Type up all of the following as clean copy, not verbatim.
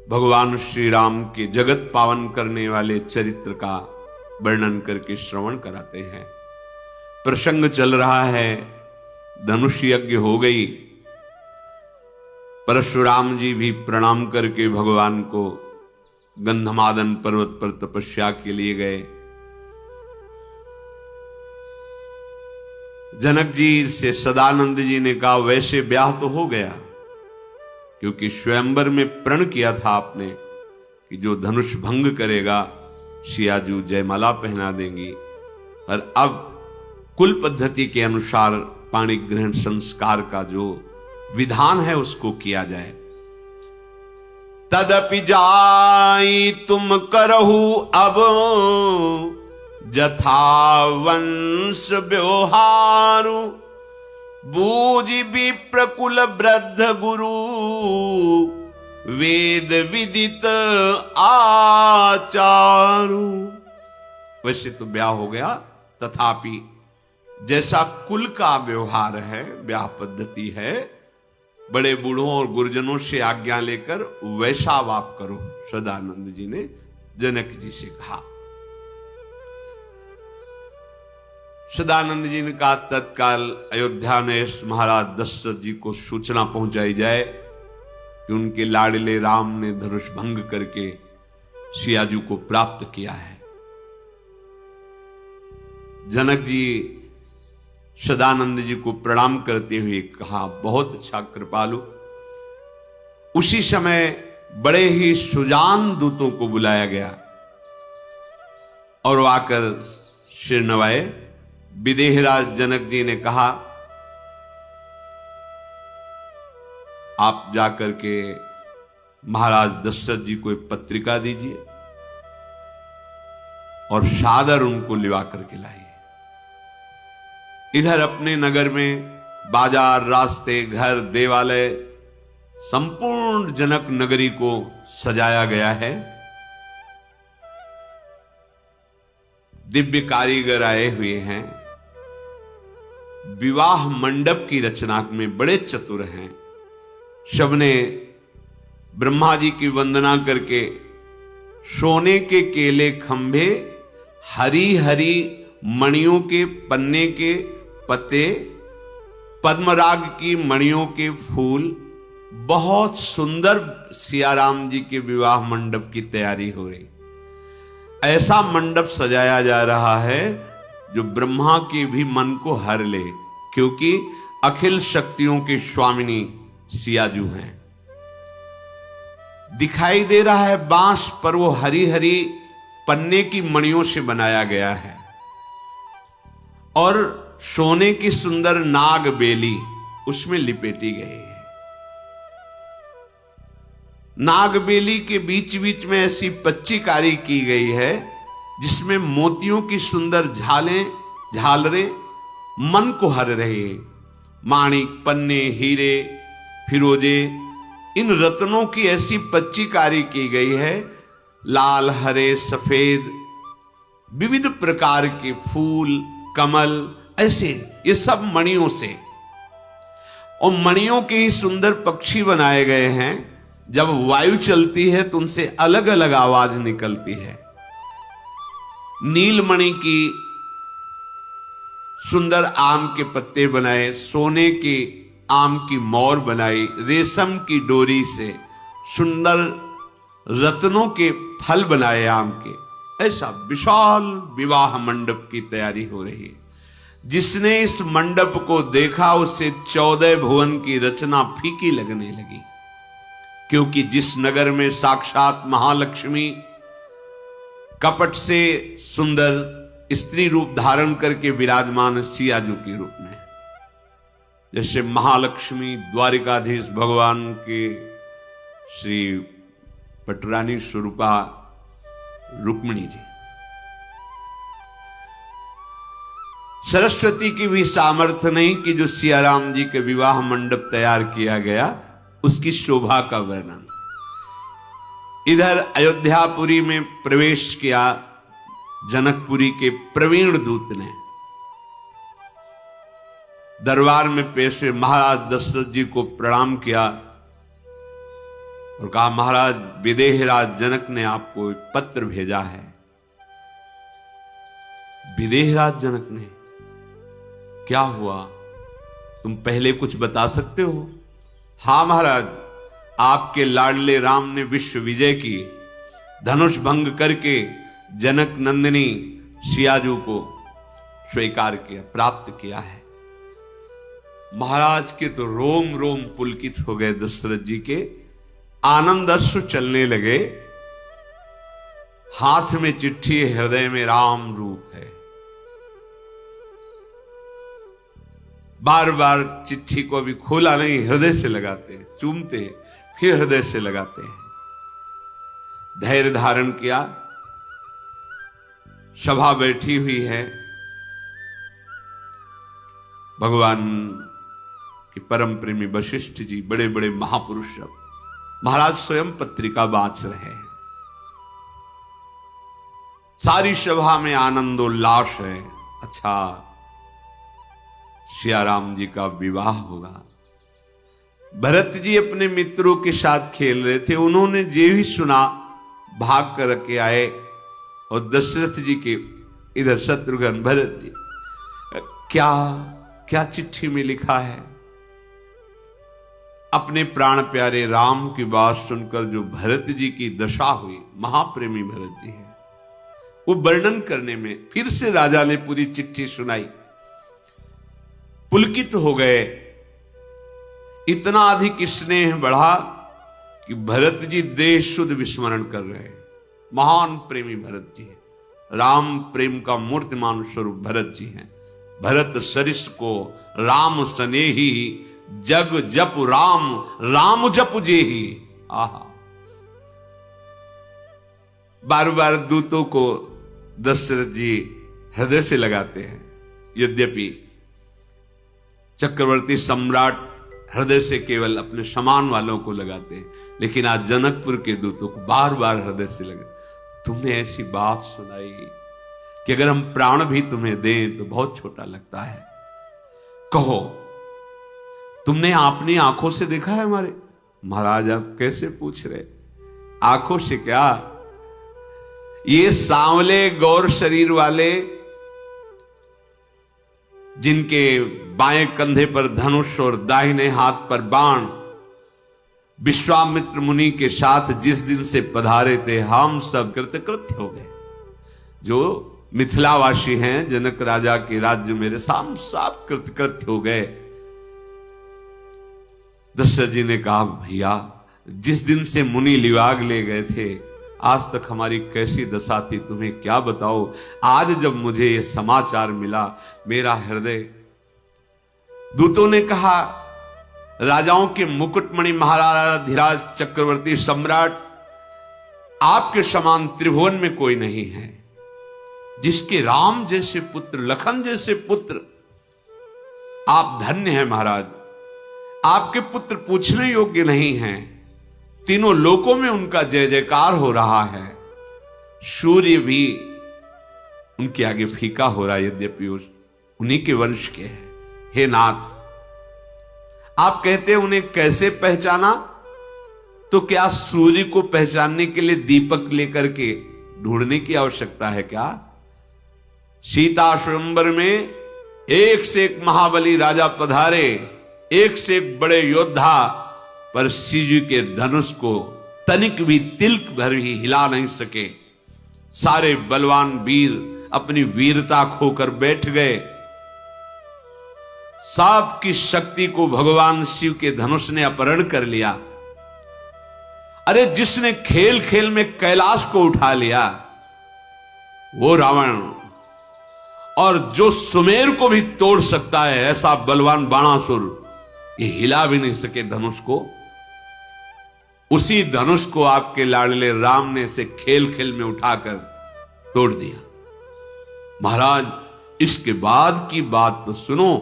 भगवान श्री राम के जगत पावन करने वाले चरित्र का वर्णन करके श्रवण कराते हैं। प्रसंग चल रहा है, धनुष यज्ञ हो गई, परशुराम जी भी प्रणाम करके भगवान को गंधमादन पर्वत पर तपस्या के लिए गए। जनक जी से सदानंद जी ने कहा वैसे ब्याह तो हो गया, क्योंकि स्वयंवर में प्रण किया था आपने कि जो धनुष भंग करेगा सियाजू जयमाला पहना देंगी, पर अब कुल पद्धति के अनुसार पाणी ग्रहण संस्कार का जो विधान है उसको किया जाए। तदपि जाई तुम करहु अब जथा वंश व्यवहारु, बूझि विप्रकुल वृद्ध गुरु वेद विदित आचारु। वैसे तो ब्याह हो गया, तथापि जैसा कुल का व्यवहार है, ब्याह पद्धति है, बड़े बूढ़ों और गुरुजनों से आज्ञा लेकर वैसा आप करो, सदानंद जी ने जनक जी से कहा। सदानंद जी ने कहा तत्काल अयोध्या में महाराज दशरथ जी को सूचना पहुंचाई जाए कि उनके लाडले राम ने धनुष भंग करके सियाजू को प्राप्त किया है। जनक जी सदानंद जी को प्रणाम करते हुए कहा बहुत अच्छा कृपालु। उसी समय बड़े ही सुजान दूतों को बुलाया गया और आकर सिर नवाए। विदेहराज जनक जी ने कहा आप जाकर के महाराज दशरथ जी को एक पत्रिका दीजिए और सादर उनको लिवा करके लाइए। इधर अपने नगर में बाजार, रास्ते, घर, देवालय, संपूर्ण जनक नगरी को सजाया गया है। दिव्य कारीगर आए हुए हैं, विवाह मंडप की रचना में बड़े चतुर हैं। सबने ब्रह्मा जी की वंदना करके सोने के केले खंभे, हरी हरी मणियों के पन्ने के पत्ते, पद्मराग की मणियों के फूल, बहुत सुंदर सियाराम जी के विवाह मंडप की तैयारी हो रही। ऐसा मंडप सजाया जा रहा है जो ब्रह्मा के भी मन को हर ले, क्योंकि अखिल शक्तियों की स्वामिनी सियाजू हैं। दिखाई दे रहा है बांस पर वो हरी हरी पन्ने की मणियों से बनाया गया है और सोने की सुंदर नाग बेली उसमें लिपेटी गई है। नाग बेली के बीच बीच में ऐसी पच्चीकारी की गई है जिसमें मोतियों की सुंदर झालरें मन को हर रहे हैं। माणिक, पन्ने, हीरे, फिरोजे, इन रत्नों की ऐसी पच्चीकारी की गई है। लाल, हरे, सफेद, विविध प्रकार के फूल, कमल, ऐसे ये सब मणियों से, और मणियों के ही सुंदर पक्षी बनाए गए हैं। जब वायु चलती है तो उनसे अलग अलग आवाज निकलती है। नीलमणि की सुंदर आम के पत्ते बनाए, सोने के आम की मोर बनाई, रेशम की डोरी से सुंदर रत्नों के फल बनाए आम के। ऐसा विशाल विवाह मंडप की तैयारी हो रही है। जिसने इस मंडप को देखा उससे 14 भुवन की रचना फीकी लगने लगी, क्योंकि जिस नगर में साक्षात महालक्ष्मी कपट से सुंदर स्त्री रूप धारण करके विराजमान सियाजू के रूप में, जैसे महालक्ष्मी द्वारिकाधीश भगवान के श्री पटरानी स्वरूपा रुक्मिणी जी, सरस्वती की भी सामर्थ्य नहीं कि जो सियाराम जी के विवाह मंडप तैयार किया गया उसकी शोभा का वर्णन। इधर अयोध्यापुरी में प्रवेश किया जनकपुरी के प्रवीण दूत ने। दरबार में पेश हुए महाराज दशरथ जी को प्रणाम किया। और कहा महाराज विदेहराज जनक ने आपको एक पत्र भेजा है। विदेहराज जनक ने? क्या हुआ, तुम पहले कुछ बता सकते हो? हां महाराज, आपके लाडले राम ने विश्व विजय की, धनुष भंग करके जनक नंदिनी सियाजू को स्वीकार किया, प्राप्त किया है। महाराज के तो रोम रोम पुलकित हो गए, दशरथ जी के आनंद अश्रु चलने लगे। हाथ में चिट्ठी, हृदय में राम रूप है। बार बार चिट्ठी को अभी खोला नहीं, हृदय से लगाते, चूमते, फिर हृदय से लगाते हैं। धैर्य धारण किया, सभा बैठी हुई है। भगवान के परम प्रेमी वशिष्ठ जी, बड़े बड़े महापुरुष, महाराज स्वयं पत्रिका बांच रहे हैं। सारी सभा में आनंदोल्लास है। अच्छा, सियाराम जी का विवाह होगा। भरत जी अपने मित्रों के साथ खेल रहे थे, उन्होंने जे भी सुना भाग कर के आए और दशरथ जी के इधर शत्रुघ्न, भरत जी, क्या क्या चिट्ठी में लिखा है? अपने प्राण प्यारे राम की बात सुनकर जो भरत जी की दशा हुई, महाप्रेमी भरत जी है, वो वर्णन करने में फिर से राजा ने पूरी चिट्ठी सुनाई। पुलकित हो गए। इतना अधिक स्नेह बढ़ा कि भरत जी देश शुद्ध विस्मरण कर रहे हैं। महान प्रेमी भरत जी है। राम प्रेम का मूर्तिमान स्वरूप भरत जी हैं। भरत सरिस को राम स्नेही, जग जप राम, राम जप जेही। आहा, बार बार दूतों को दशरथ जी हृदय से लगाते हैं। यद्यपि चक्रवर्ती सम्राट हृदय से केवल अपने समान वालों को लगाते हैं, लेकिन आज जनकपुर के दूतों को बार बार हृदय से लगे। तुमने ऐसी बात सुनाई कि अगर हम प्राण भी तुम्हें दें तो बहुत छोटा लगता है। कहो, तुमने अपनी आंखों से देखा है हमारे? महाराज आप कैसे पूछ रहे? आंखों से क्या, ये सांवले गौर शरीर वाले, जिनके बाएं कंधे पर धनुष और दाहिने हाथ पर बाण, विश्वामित्र मुनि के साथ जिस दिन से पधारे थे, हम सब कृतकृत्य हो गए। जो मिथिलावासी हैं, जनक राजा के राज्य मेरे साम सब कृतकृत्य हो गए। दशरथ जी ने कहा, भैया जिस दिन से मुनि लिवाग ले गए थे, आज तक हमारी कैसी दशा थी तुम्हें क्या बताओ। आज जब मुझे यह समाचार मिला, मेरा हृदय। दूतों ने कहा, राजाओं के मुकुटमणि महाराजा धीराज चक्रवर्ती सम्राट, आपके समान त्रिभुवन में कोई नहीं है। जिसके राम जैसे पुत्र, लखन जैसे पुत्र, आप धन्य हैं महाराज। आपके पुत्र पूछने योग्य नहीं हैं। तीनों लोकों में उनका जय जयकार हो रहा है। सूर्य भी उनके आगे फीका हो रहा है, यद्यपि उन्हीं के वंश के हैं। हे नाथ, आप कहते हैं उन्हें कैसे पहचाना? तो क्या सूर्य को पहचानने के लिए दीपक लेकर के ढूंढने की आवश्यकता है क्या? सीता स्वयंवर में एक से एक महाबली राजा पधारे, एक से एक बड़े योद्धा, पर शिव के धनुष को तनिक भी तिल्क भर भी हिला नहीं सके। सारे बलवान वीर अपनी वीरता खोकर बैठ गए। सांप की शक्ति को भगवान शिव के धनुष ने अपहरण कर लिया। अरे जिसने खेल खेल में कैलाश को उठा लिया वो रावण, और जो सुमेर को भी तोड़ सकता है ऐसा बलवान बाणासुर, ये हिला भी नहीं सके धनुष को। उसी धनुष को आपके लाडले राम ने से खेल खेल में उठाकर तोड़ दिया। महाराज इसके बाद की बात तो सुनो।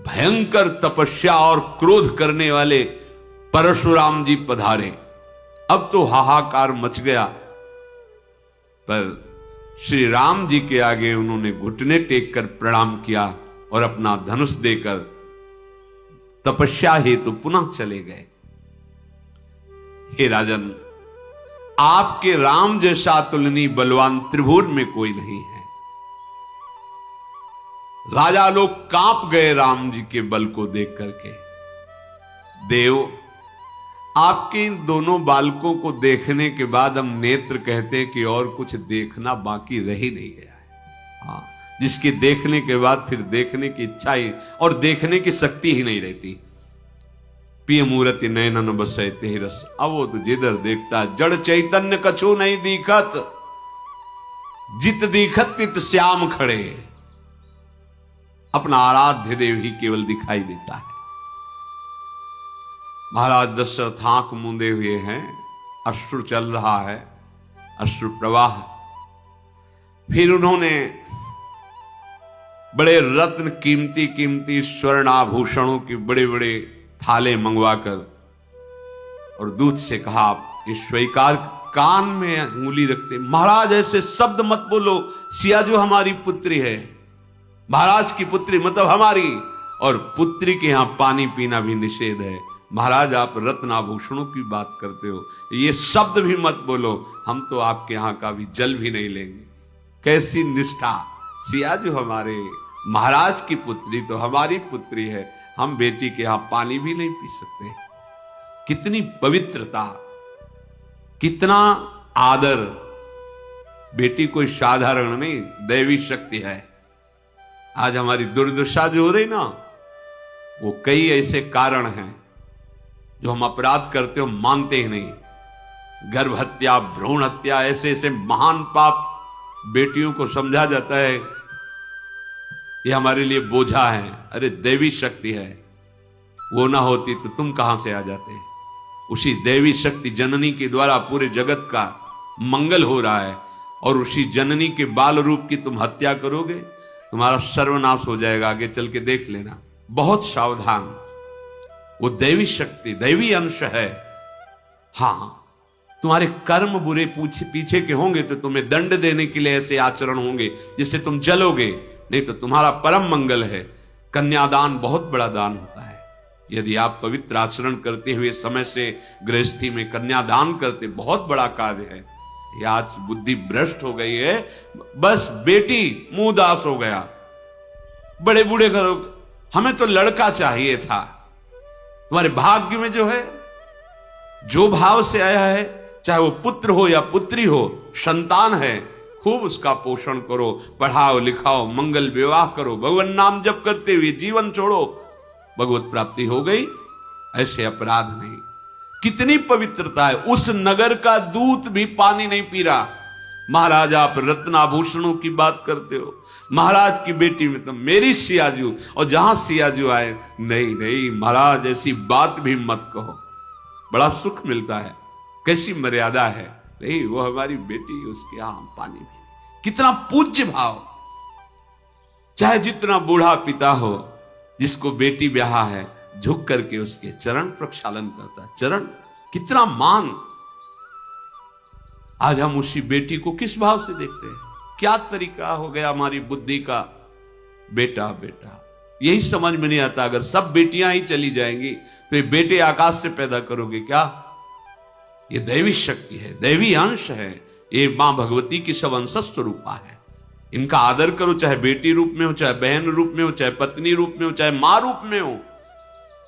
भयंकर तपस्या और क्रोध करने वाले परशुराम जी पधारे। अब तो हाहाकार मच गया, पर श्री राम जी के आगे उन्होंने घुटने टेक कर प्रणाम किया और अपना धनुष देकर तपस्या हेतु पुनः चले गए। हे राजन, आपके राम जैसा तुलनीय बलवान त्रिभुवन में कोई नहीं है। राजा लोग कांप गए राम जी के बल को देख करके। देव, आपके इन दोनों बालकों को देखने के बाद हम नेत्र कहते कि और कुछ देखना बाकी रह ही नहीं गया है। हाँ, जिसके देखने के बाद फिर देखने की इच्छा ही और देखने की शक्ति ही नहीं रहती। पिय मूर्ति नयनन बसैते रस, अब वो तो जिधर देखता जड़ चैतन्य कछु नहीं दिखत, जित दिखत तित श्याम खड़े। अपना आराध्य देव ही केवल दिखाई देता है। महाराज दशरथ आंख मूंदे हुए हैं, अश्रु चल रहा है, अश्रु प्रवाह। फिर उन्होंने बड़े रत्न कीमती कीमती स्वर्ण आभूषणों की बड़े बड़े थाले मंगवाकर और दूत से कहा, आप ये स्वीकार। कान में उंगली रखते, महाराज ऐसे शब्द मत बोलो, सिया जो हमारी पुत्री है, महाराज की पुत्री मतलब हमारी, और पुत्री के यहां पानी पीना भी निषेध है। महाराज आप रत्न आभूषणों की बात करते हो, ये शब्द भी मत बोलो, हम तो आपके यहां का भी जल भी नहीं लेंगे। कैसी निष्ठा! सिया जो हमारे महाराज की पुत्री तो हमारी पुत्री है, हम बेटी के यहां पानी भी नहीं पी सकते। कितनी पवित्रता, कितना आदर। बेटी कोई साधारण नहीं, दैवी शक्ति है। आज हमारी दुर्दशा जो हो रही ना, वो कई ऐसे कारण हैं जो हम अपराध करते हो मानते ही नहीं। गर्भ हत्या, भ्रूण हत्या, ऐसे ऐसे महान पाप बेटियों को समझा जाता है ये हमारे लिए बोझा है। अरे देवी शक्ति है, वो ना होती तो तुम कहां से आ जाते। उसी देवी शक्ति जननी के द्वारा पूरे जगत का मंगल हो रहा है, और उसी जननी के बाल रूप की तुम हत्या करोगे, तुम्हारा सर्वनाश हो जाएगा। आगे चल के देख लेना, बहुत सावधान। वो दैवी शक्ति, दैवी अंश है। हां, तुम्हारे कर्म बुरे पीछे के होंगे तो तुम्हें दंड देने के लिए ऐसे आचरण होंगे जिससे तुम जलोगे, नहीं तो तुम्हारा परम मंगल है। कन्यादान बहुत बड़ा दान होता है। यदि आप पवित्र आचरण करते हुए समय से गृहस्थी में कन्यादान करते, बहुत बड़ा कार्य है। आज बुद्धि भ्रष्ट हो गई है, बस बेटी मुंह दास हो गया। बड़े बूढ़े घरों, हमें तो लड़का चाहिए था। तुम्हारे भाग्य में जो है, जो भाव से आया है, चाहे वो पुत्र हो या पुत्री हो, संतान है, खूब उसका पोषण करो, पढ़ाओ लिखाओ, मंगल विवाह करो, भगवान नाम जप करते हुए जीवन छोड़ो, भगवत प्राप्ति हो गई। ऐसे अपराध नहीं। कितनी पवित्रता है। उस नगर का दूत भी पानी नहीं पी रहा। महाराज आप रत्नाभूषणों की बात करते हो, महाराज की बेटी में तो मेरी सियाजू, और जहां सियाजू आए, नहीं नहीं महाराज ऐसी बात भी मत कहो। बड़ा सुख मिलता है, कैसी मर्यादा है। नहीं, वो हमारी बेटी, उसके यहां हम पानी भी। कितना पूज्य भाव। चाहे जितना बूढ़ा पिता हो, जिसको बेटी ब्याह है, झुक करके उसके चरण प्रक्षालन करता है। चरण, कितना मान। आज हम उसी बेटी को किस भाव से देखते हैं। क्या तरीका हो गया हमारी बुद्धि का। बेटा बेटा, यही समझ में नहीं आता। अगर सब बेटियां ही चली जाएंगी तो ये बेटे आकाश से पैदा करोगे क्या। ये दैवी शक्ति है, दैवी अंश है। ये मां भगवती की सब अंश स्वरूपा है। इनका आदर करो, चाहे बेटी रूप में हो, चाहे बहन रूप में हो, चाहे पत्नी रूप में हो, चाहे मां रूप में हो।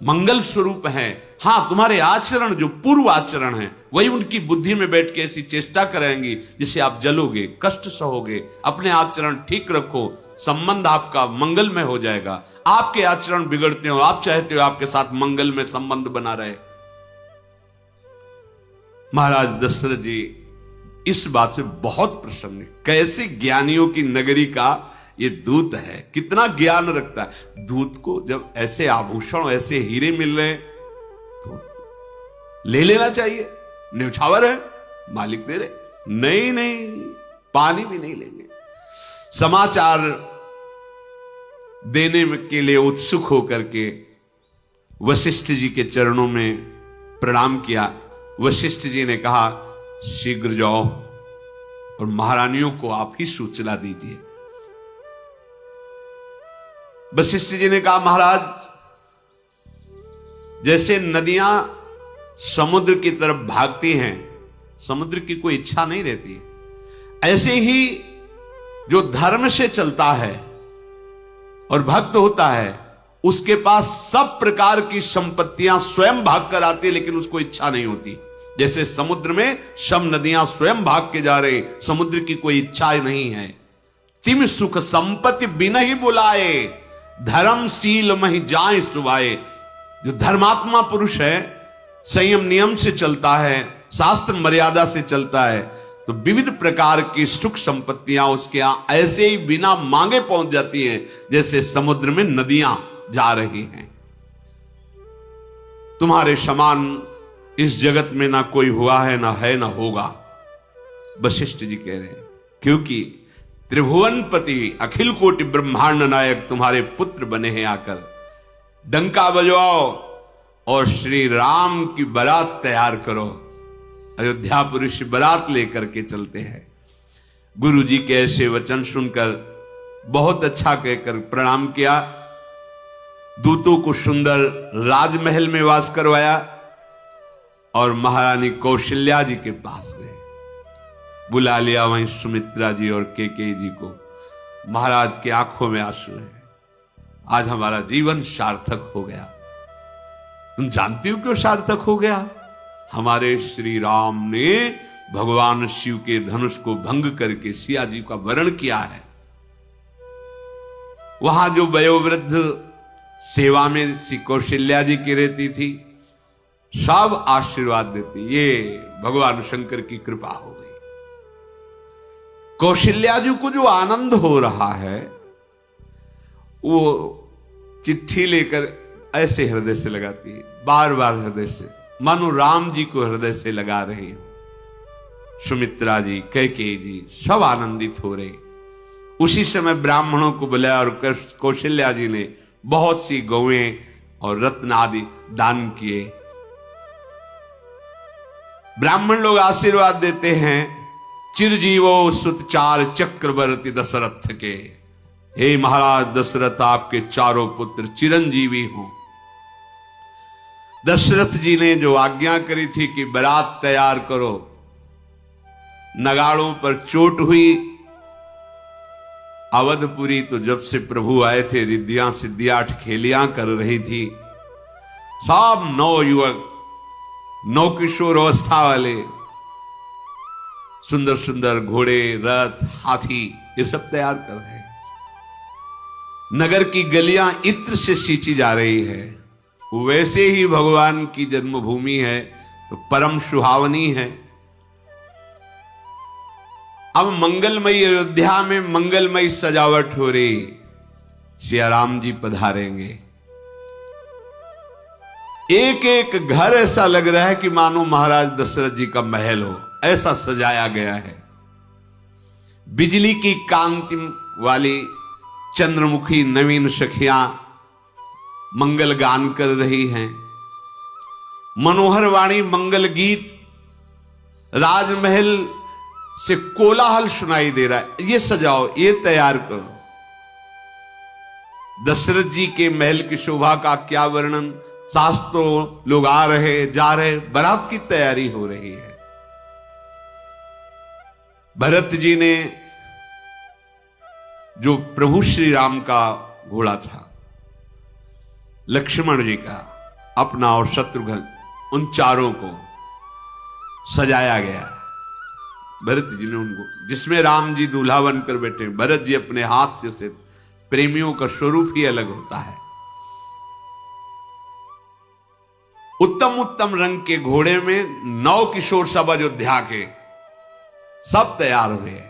मंगल स्वरूप है। हां, तुम्हारे आचरण जो पूर्व आचरण है, वही उनकी बुद्धि में बैठ के ऐसी चेष्टा कराएंगी जिससे आप जलोगे, कष्ट सहोगे। अपने आचरण ठीक रखो, संबंध आपका मंगलमय हो जाएगा। आपके आचरण बिगड़ते हो, आप चाहते हो आपके साथ मंगल में संबंध बना रहे। महाराज दशरथ जी इस बात से बहुत प्रसन्न है। कैसे ज्ञानियों की नगरी का ये दूत है, कितना ज्ञान रखता है। दूत को जब ऐसे आभूषण, ऐसे हीरे मिल रहे तो ले लेना चाहिए। न्यौछावर है, मालिक दे रहे। नहीं नहीं, पानी भी नहीं लेंगे। समाचार देने के लिए उत्सुक होकर के वशिष्ठ जी के चरणों में प्रणाम किया। वशिष्ठ जी ने कहा, शीघ्र जाओ और महारानियों को आप ही सूचना दीजिए। वशिष्ठ जी ने कहा, महाराज जैसे नदियां समुद्र की तरफ भागती हैं, समुद्र की कोई इच्छा नहीं रहती। ऐसे ही जो धर्म से चलता है और भक्त होता है, उसके पास सब प्रकार की संपत्तियां स्वयं भाग कर आती है, लेकिन उसको इच्छा नहीं होती। जैसे समुद्र में सब नदियां स्वयं भाग के जा रहे, समुद्र की कोई इच्छा नहीं है। तिम सुख संपत्ति बिना ही बुलाए, धर्मशील महि जाए सुभाए। जो धर्मात्मा पुरुष है, संयम नियम से चलता है, शास्त्र मर्यादा से चलता है, तो विविध प्रकार की सुख संपत्तियां उसके यहां ऐसे ही बिना मांगे पहुंच जाती हैं, जैसे समुद्र में नदियां जा रही हैं। तुम्हारे समान इस जगत में ना कोई हुआ है, ना है, ना होगा, वशिष्ठ जी कह रहे हैं। क्योंकि त्रिभुवनपति अखिल कोटि ब्रह्मांड नायक तुम्हारे पुत्र बने हैं। आकर डंका बजवाओ और श्री राम की बारात तैयार करो। अयोध्यापुरी से बारात लेकर के चलते हैं। गुरु जी के ऐसे वचन सुनकर बहुत अच्छा कहकर प्रणाम किया। दूतों को सुंदर राजमहल में वास करवाया और महारानी कौशल्या जी के पास गए। बुला लिया वहीं सुमित्रा जी और केकेयी जी को। महाराज की आंखों में आंसू है। आज हमारा जीवन सार्थक हो गया। तुम जानती हो क्यों सार्थक हो गया? हमारे श्री राम ने भगवान शिव के धनुष को भंग करके सिया जी का वरण किया है। वहां जो वयोवृद्ध सेवा में श्री कौशल्या जी की रहती थी, सब आशीर्वाद देती। ये भगवान शंकर की कृपा हो गई। कौशल्या जी को जो आनंद हो रहा है, वो चिट्ठी लेकर ऐसे हृदय से लगाती है, बार बार हृदय से, मानो राम जी को हृदय से लगा रहे हो। सुमित्रा जी, कैकेयी जी सब आनंदित हो रहे। उसी समय ब्राह्मणों को बुलाया और कौशल्या जी ने बहुत सी गौएं और रत्न आदि दान किए। ब्राह्मण लोग आशीर्वाद देते हैं, चिरजीवो सुत चार चक्रवर्ती दशरथ के। हे महाराज दशरथ, आपके चारों पुत्र चिरंजीवी हों। दशरथ जी ने जो आज्ञा करी थी कि बारात तैयार करो, नगाड़ों पर चोट हुई। अवधपुरी तो जब से प्रभु आए थे, रिद्धियां सिद्धियां ठखेलियां कर रही थी। सब नौ युवक, नौ किशोर अवस्था वाले, सुंदर सुंदर घोड़े, रथ, हाथी, ये सब तैयार कर रहे हैं। नगर की गलियां इत्र से सींची जा रही है। वैसे ही भगवान की जन्मभूमि है तो परम सुहावनी है। अब मंगलमयी अयोध्या में मंगलमयी सजावट हो रही। सिया राम जी पधारेंगे। एक एक घर ऐसा लग रहा है कि मानो महाराज दशरथ जी का महल हो, ऐसा सजाया गया है। बिजली की कांति वाली चंद्रमुखी नवीन सखियां मंगल गान कर रही हैं। मनोहर वाणी मंगल गीत, राजमहल से कोलाहल सुनाई दे रहा है। ये सजाओ, ये तैयार करो। दशरथ जी के महल की शोभा का क्या वर्णन। शास्त्रों लोग आ रहे जा रहे, बारात की तैयारी हो रही है। भरत जी ने जो प्रभु श्री राम का घोड़ा था, लक्ष्मण जी का, अपना और शत्रुघ्न, उन चारों को सजाया गया। भरत जी ने उनको, जिसमें राम जी दूल्हा बनकर बैठे, भरत जी अपने हाथ से उसे, प्रेमियों का स्वरूप ही अलग होता है। उत्तम उत्तम रंग के घोड़े में 9 किशोर सब अयोध्या के सब तैयार हुए।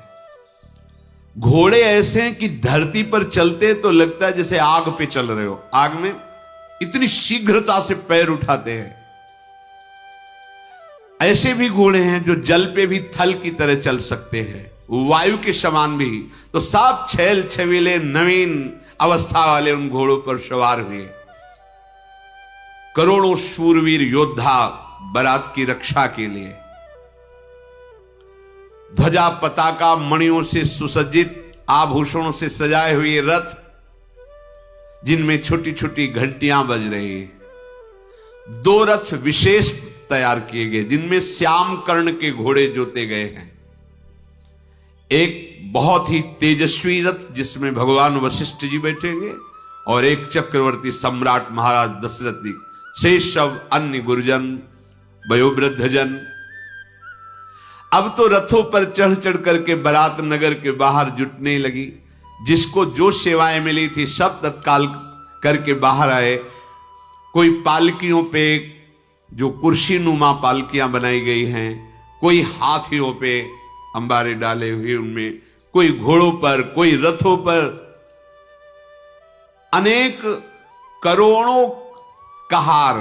घोड़े ऐसे हैं कि धरती पर चलते तो लगता है जैसे आग पे चल रहे हो। आग में इतनी शीघ्रता से पैर उठाते हैं। ऐसे भी घोड़े हैं जो जल पे भी थल की तरह चल सकते हैं, वायु के समान भी। तो सब छैल छबीले नवीन अवस्था वाले उन घोड़ों पर सवार हुए। करोड़ों शूरवीर योद्धा बारात की रक्षा के लिए। ध्वजा पताका मणियों से सुसज्जित, आभूषणों से सजाए हुए रथ, जिनमें छोटी छोटी घंटियां बज रही हैं। 2 रथ विशेष तैयार किए गए, जिनमें श्याम कर्ण के घोड़े जोते गए हैं। एक बहुत ही तेजस्वी रथ जिसमें भगवान वशिष्ठ जी बैठेंगे, और एक चक्रवर्ती सम्राट महाराज दशरथ जी, शेष सब अन्य गुरुजन वयोवृद्धजन। अब तो रथों पर चढ़ चढ़ करके बारात नगर के बाहर जुटने लगी। जिसको जो सेवाएं मिली थी सब तत्काल करके बाहर आए। कोई पालकियों पे, जो कुर्सी नुमा पालकियां बनाई गई हैं, कोई हाथियों पे अंबारे डाले हुए उनमें, कोई घोड़ों पर, कोई रथों पर, अनेक करोड़ों कहार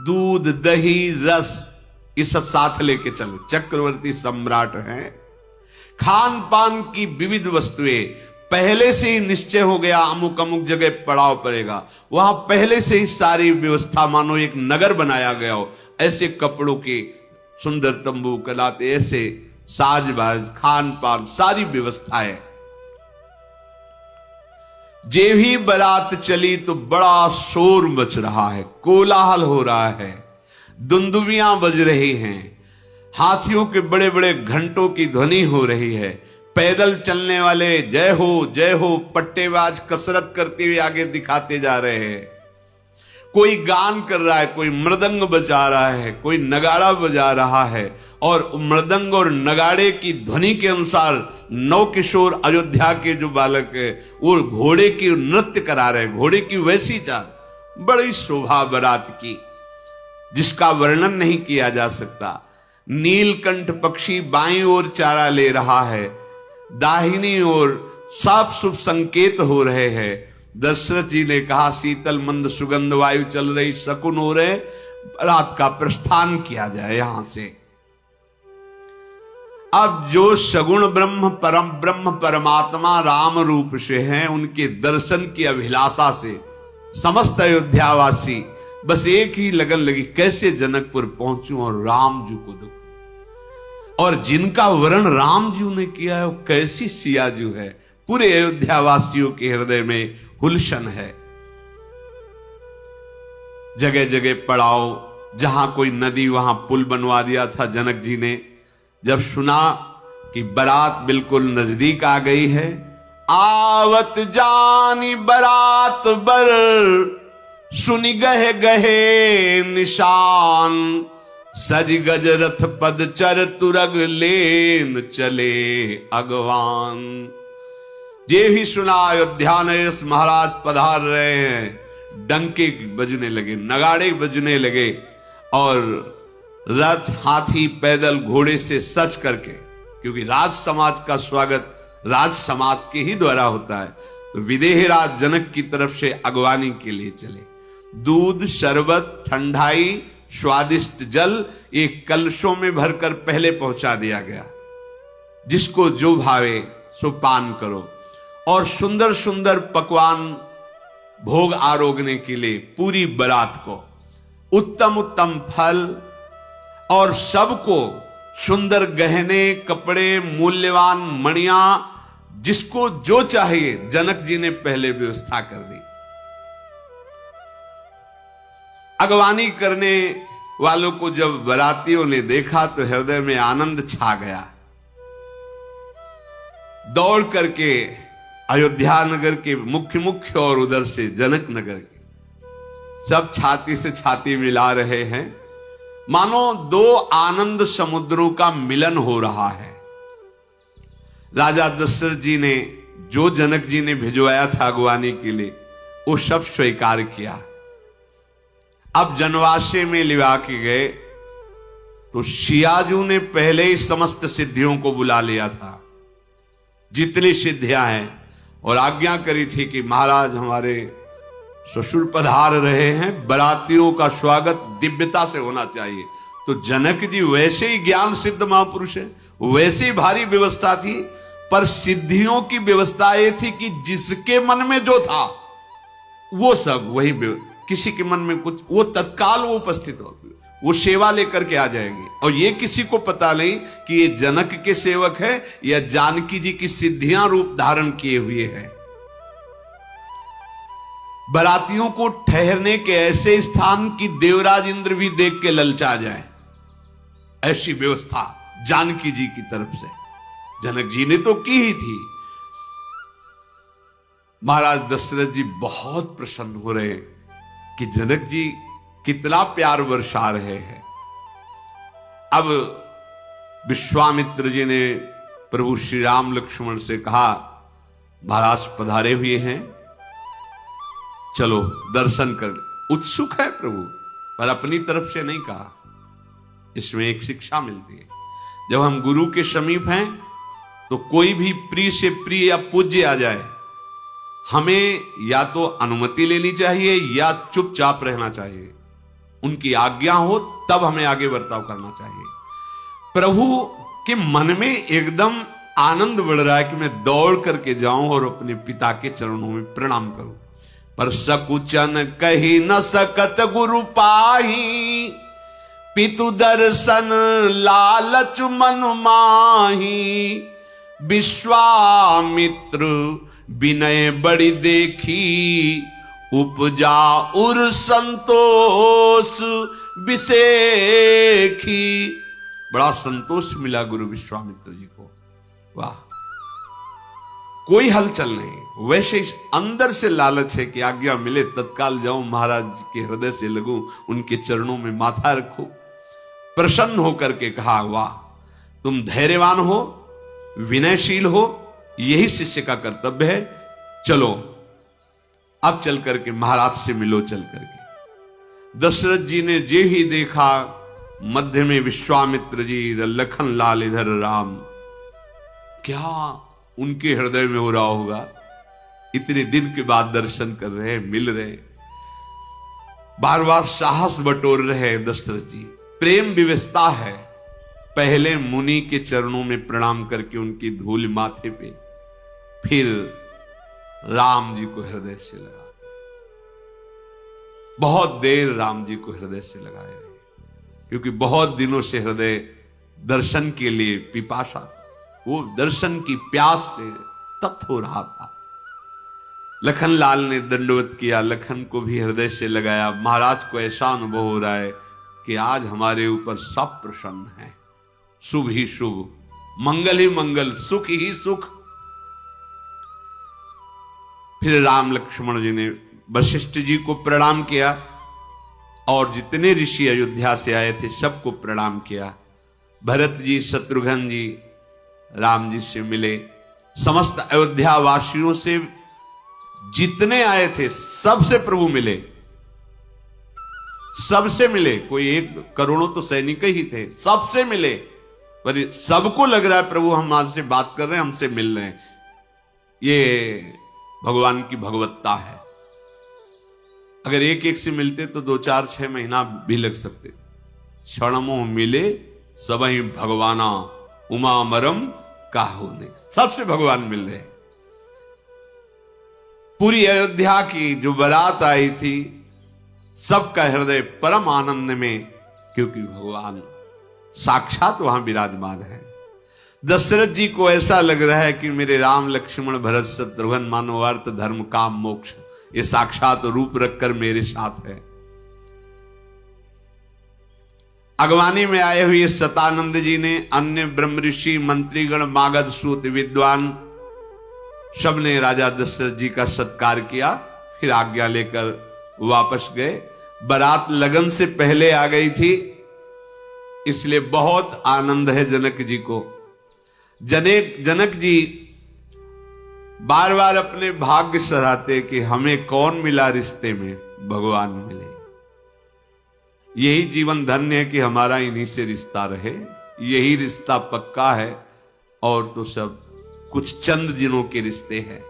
दूध दही रस ये सब साथ लेके चले। चक्रवर्ती सम्राट हैं। खान पान की विविध वस्तुएं पहले से ही निश्चय हो गया, अमुक अमुक जगह पड़ाव पड़ेगा, वहां पहले से ही सारी व्यवस्था, मानो एक नगर बनाया गया हो। ऐसे कपड़ों के सुंदर तंबू कलाते, ऐसे साजबाज, खान पान, सारी व्यवस्था है। जे भी बारात चली तो बड़ा शोर मच रहा है, कोलाहल हो रहा है, दुंदुबियां बज रही हैं, हाथियों के बड़े बड़े घंटों की ध्वनि हो रही है, पैदल चलने वाले जय हो पट्टेबाज कसरत करते हुए आगे दिखाते जा रहे हैं। कोई गान कर रहा है, कोई मृदंग बजा रहा है, कोई नगाड़ा बजा रहा है, और मृदंग और नगाड़े की ध्वनि के अनुसार नौ किशोर अयोध्या के जो बालक है वो घोड़े की नृत्य करा रहे, घोड़े की वैसी चाल। बड़ी शोभा बारात की, जिसका वर्णन नहीं किया जा सकता। नीलकंठ पक्षी बाईं ओर चारा ले रहा है, दाहिनी ओर साफ शुभ संकेत हो रहे हैं। दशरथ जी ने कहा, शीतल मंद सुगंध वायु चल रही, शकुन हो रहे, रात का प्रस्थान किया जाए यहां से। अब जो सगुण ब्रह्म परमात्मा राम रूप से हैं, उनके दर्शन की अभिलाषा से समस्त अयोध्यावासी बस एक ही लगन लगी, कैसे जनकपुर पहुंचूं और राम जी को देखूं। और जिनका वर्ण राम जी ने किया है, वो कैसी सिया जी है। पूरे अयोध्यावासियों के हृदय में हुलसन है। जगह जगह पड़ाव, जहां कोई नदी वहां पुल बनवा दिया था जनक जी ने। जब सुना कि बारात बिल्कुल नजदीक आ गई है, आवत जानी बारात बर, सुनि गहे गहे निशान, सज गज रथ पद चर तुरग लेन चले अगवान। जे भी सुना अयोध्या नरेश महाराज पधार रहे हैं, डंके बजने लगे, नगाड़े बजने लगे, और रथ, हाथी, पैदल, घोड़े से सच करके, क्योंकि राज समाज का स्वागत राज समाज के ही द्वारा होता है, तो विदेहराज जनक की तरफ से अगवानी के लिए चले। दूध, शरबत, ठंडाई, स्वादिष्ट जल एक कलशों में भरकर पहले पहुंचा दिया गया। जिसको जो भावे सो पान करो। और सुंदर सुंदर पकवान भोग आरोगने के लिए पूरी बारात को उत्तम उत्तम फल और सबको सुंदर गहने, कपड़े, मूल्यवान मणियां, जिसको जो चाहिए जनक जी ने पहले व्यवस्था कर दी। अगवानी करने वालों को जब बारातियों ने देखा तो हृदय में आनंद छा गया। दौड़ करके अयोध्या नगर के मुख्य और उधर से जनक नगर के सब छाती से छाती मिला रहे हैं, मानो दो आनंद समुद्रों का मिलन हो रहा है। राजा दशरथ जी ने जो जनक जी ने भिजवाया था अगवानी के लिए, वो सब स्वीकार किया। अब जनवासे में लिवा के गए तो शियाजू ने पहले ही समस्त सिद्धियों को बुला लिया था, जितनी सिद्धियां हैं, और आज्ञा करी थी कि महाराज हमारे ससुर पधार रहे हैं, बारातियों का स्वागत दिव्यता से होना चाहिए। तो जनक जी वैसे ही ज्ञान सिद्ध महापुरुष है, वैसे ही भारी व्यवस्था थी, पर सिद्धियों की व्यवस्था ये थी कि जिसके मन में जो था वो सब वही, किसी के मन में कुछ, वो तत्काल वो उपस्थित हो, वो सेवा लेकर के आ जाएंगे। और ये किसी को पता नहीं कि ये जनक के सेवक है या जानकी जी की सिद्धियां रूप धारण किए हुए हैं। बरातियों को ठहरने के ऐसे स्थान की देवराज इंद्र भी देख के ललचा जाए, ऐसी व्यवस्था जानकी जी की तरफ से जनक जी ने तो की ही थी। महाराज दशरथ जी बहुत प्रसन्न हो रहे कि जनक जी कितना प्यार बरसा रहे हैं। अब विश्वामित्र जी ने प्रभु श्री राम लक्ष्मण से कहा, महाराज पधारे हुए हैं, चलो दर्शन कर। उत्सुक है प्रभु, पर अपनी तरफ से नहीं कहा। इसमें एक शिक्षा मिलती है, जब हम गुरु के समीप हैं तो कोई भी प्रिय से प्रिय या पूज्य आ जाए, हमें या तो अनुमति लेनी चाहिए या चुपचाप रहना चाहिए। उनकी आज्ञा हो तब हमें आगे बर्ताव करना चाहिए। प्रभु के मन में एकदम आनंद बढ़ रहा है कि मैं दौड़ करके जाऊं और अपने पिता के चरणों में प्रणाम करूं, पर सकुचन कही न सकत गुरु पाही, पितु दर्शन लालच मन माही, विश्वामित्र विनय बड़ी देखी, उपजा उर संतोष विसेखी। बड़ा संतोष मिला गुरु विश्वामित्र जी को। वाह, कोई हलचल नहीं, वैसे अंदर से लालच है कि आज्ञा मिले तत्काल जाऊं, महाराज के हृदय से लगूं, उनके चरणों में माथा रखूं। प्रसन्न होकर के कहा, वाह तुम धैर्यवान हो, विनयशील हो, यही शिष्य का कर्तव्य है। चलो अब चल करके महाराज से मिलो। चल करके दशरथ जी ने जे ही देखा, मध्य में विश्वामित्र जी, इधर लखन लाल, इधर राम, क्या उनके हृदय में हो रहा होगा। इतने दिन के बाद दर्शन कर रहे हैं, मिल रहे, बार बार साहस बटोर रहे हैं दशरथ जी। प्रेम विवशता है, पहले मुनि के चरणों में प्रणाम करके उनकी धूल माथे पे, फिर राम जी को हृदय से लगा। बहुत देर राम जी को हृदय से लगाए रहे, क्योंकि बहुत दिनों से हृदय दर्शन के लिए पिपासा था, वो दर्शन की प्यास से तप्त हो रहा था। लखन लाल ने दंडवत किया, लखन को भी हृदय से लगाया। महाराज को ऐसा अनुभव हो रहा है कि आज हमारे ऊपर सब प्रसन्न है, शुभ ही शुभ, मंगल ही मंगल, सुख ही सुख। फिर राम लक्ष्मण जी ने वशिष्ठ जी को प्रणाम किया और जितने ऋषि अयोध्या से आए थे सबको प्रणाम किया। भरत जी, शत्रुघ्न जी राम जी से मिले। समस्त अयोध्या वासियों से जितने आए थे सबसे प्रभु मिले, सबसे मिले। कोई एक करोड़ों तो सैनिक ही थे, सबसे मिले। पर सबको लग रहा है प्रभु हम आज से बात कर रहे हैं, हमसे मिल रहे हैं। ये भगवान की भगवत्ता है। अगर एक एक से मिलते तो 2-4-6 महीना भी लग सकते। क्षणमो मिले सबही भगवाना, उमा मरम काहू ने, सबसे भगवान मिल रहे। पूरी अयोध्या की जो बारात आई थी, सबका हृदय परम आनंद में, क्योंकि भगवान साक्षात वहां विराजमान है। दशरथ जी को ऐसा लग रहा है कि मेरे राम लक्ष्मण भरत शत्रुघ्न मानो अर्थ धर्म काम मोक्ष, ये साक्षात रूप रखकर मेरे साथ है। अगवानी में आए हुए सतानंद जी ने, अन्य ब्रह्म ऋषि, मंत्रीगण, मागध, सूत, विद्वान, सबने राजा दशरथ जी का सत्कार किया। फिर आज्ञा लेकर वापस गए। बारात लगन से पहले आ गई थी, इसलिए बहुत आनंद है जनक जी को। जनक जी बार बार अपने भाग्य सराहते कि हमें कौन मिला रिश्ते में, भगवान मिले। यही जीवन धन्य है कि हमारा इन्हीं से रिश्ता रहे, यही रिश्ता पक्का है, और तो सब कुछ चंद दिनों के रिश्ते हैं।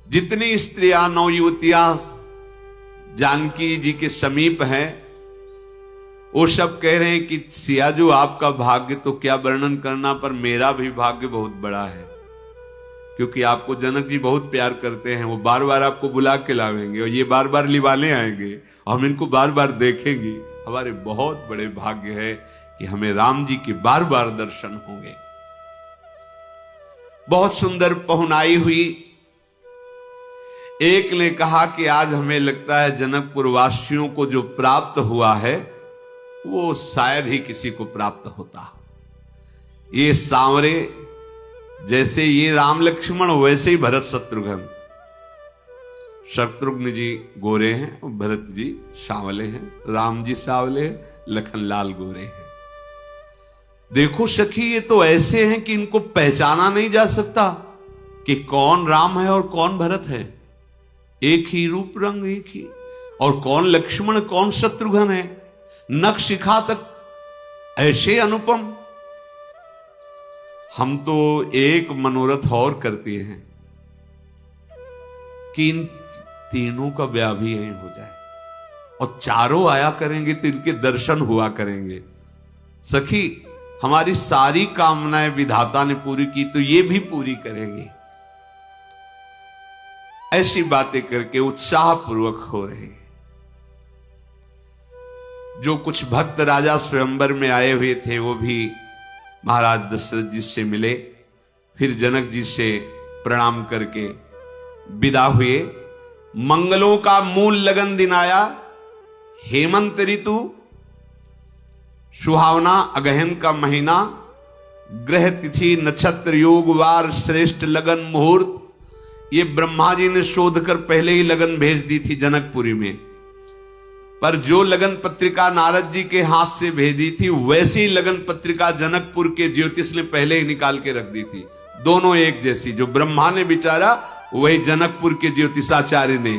जितनी स्त्रियां, नवयुवतियां जानकी जी के समीप हैं, वो सब कह रहे हैं कि सियाजू आपका भाग्य तो क्या वर्णन करना, पर मेरा भी भाग्य बहुत बड़ा है, क्योंकि आपको जनक जी बहुत प्यार करते हैं। वो बार बार आपको बुला के लावेंगे और ये बार बार लिवाने आएंगे, हम इनको बार बार देखेंगे। हमारे बहुत बड़े भाग्य है कि हमें राम जी के बार बार दर्शन होंगे। बहुत सुंदर पहुनाई हुई। एक ने कहा कि आज हमें लगता है जनकपुर वासियों को जो प्राप्त हुआ है वो शायद ही किसी को प्राप्त होता। ये सांवरे जैसे ये राम लक्ष्मण, वैसे ही भरत शत्रुघ्न। शत्रुघ्न जी गोरे हैं और भरत जी सांवले हैं, राम जी सांवले हैं, लखन लाल गोरे हैं। देखो सखी, ये तो ऐसे हैं कि इनको पहचाना नहीं जा सकता कि कौन राम है और कौन भरत है। एक ही रूप रंग, एक ही। और कौन लक्ष्मण कौन शत्रुघ्न है, नख शिखा तक ऐसे अनुपम। हम तो एक मनोरथ और करते हैं कि इन तीनों का ब्याह भी यहीं हो जाए और चारों आया करेंगे तो इनके दर्शन हुआ करेंगे। सखी, हमारी सारी कामनाएं विधाता ने पूरी की तो ये भी पूरी करेंगे। ऐसी बातें करके उत्साह पूर्वक हो रहे। जो कुछ भक्त राजा स्वयंवर में आए हुए थे वो भी महाराज दशरथ जी से मिले, फिर जनक जी से प्रणाम करके विदा हुए। मंगलों का मूल लगन दिन आया, हेमंत ऋतु, सुहावना अगहन का महीना, ग्रह तिथि नक्षत्र योग वार श्रेष्ठ लगन मुहूर्त। ये ब्रह्मा जी ने शोध कर पहले ही लगन भेज दी थी जनकपुरी में, पर जो लगन पत्रिका नारद जी के हाथ से भेजी थी वैसी लगन पत्रिका जनकपुर के ज्योतिष ने पहले ही निकाल के रख दी थी। दोनों एक जैसी, जो ब्रह्मा ने बिचारा वही जनकपुर के ज्योतिषाचार्य ने।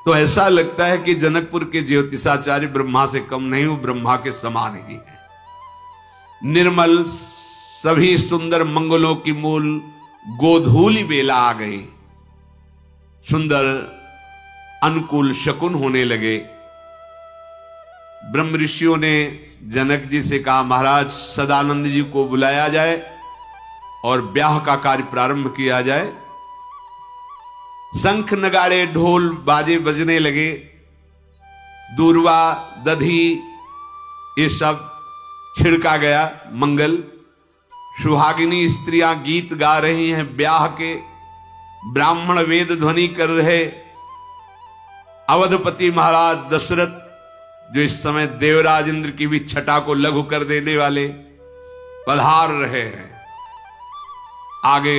तो ऐसा लगता है कि जनकपुर के ज्योतिषाचार्य ब्रह्मा से कम नहीं, वो ब्रह्मा के समान ही है। निर्मल सभी सुंदर मंगलों की मूल गोधूली बेला आ गई। सुंदर अनुकूल शकुन होने लगे। ब्रह्म ऋषियों ने जनक जी से कहा, महाराज सदानंद जी को बुलाया जाए और ब्याह का कार्य प्रारंभ किया जाए। शंख नगाड़े ढोल बाजे बजने लगे। दूर्वा दधी ये सब छिड़का गया। मंगल सुहागिनी स्त्रियां गीत गा रही हैं ब्याह के, ब्राह्मण वेद ध्वनि कर रहे। अवधपति महाराज दशरथ जो इस समय देवराज इंद्र की भी छटा को लघु कर देने वाले पधार रहे हैं। आगे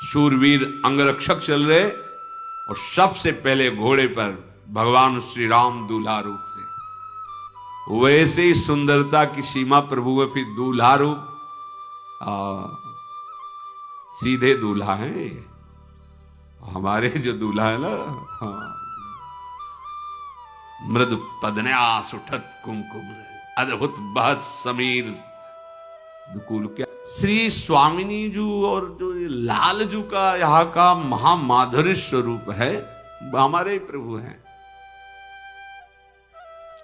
शूरवीर अंगरक्षक चल रहे और सबसे पहले घोड़े पर भगवान श्री राम दूल्हा रूप से। वैसे ही सुंदरता की सीमा प्रभु में फिर दूल्हा रूप, सीधे दूल्हा है हमारे जो दूल्हा है ना। हाँ, मृद पदन्यास उठत कुमकुम अद्भुत बहत समीर दुकूल। क्या श्री स्वामिनी जू और जो लाल जू का यहाँ का महामाधुर्य स्वरूप है, हमारे प्रभु हैं।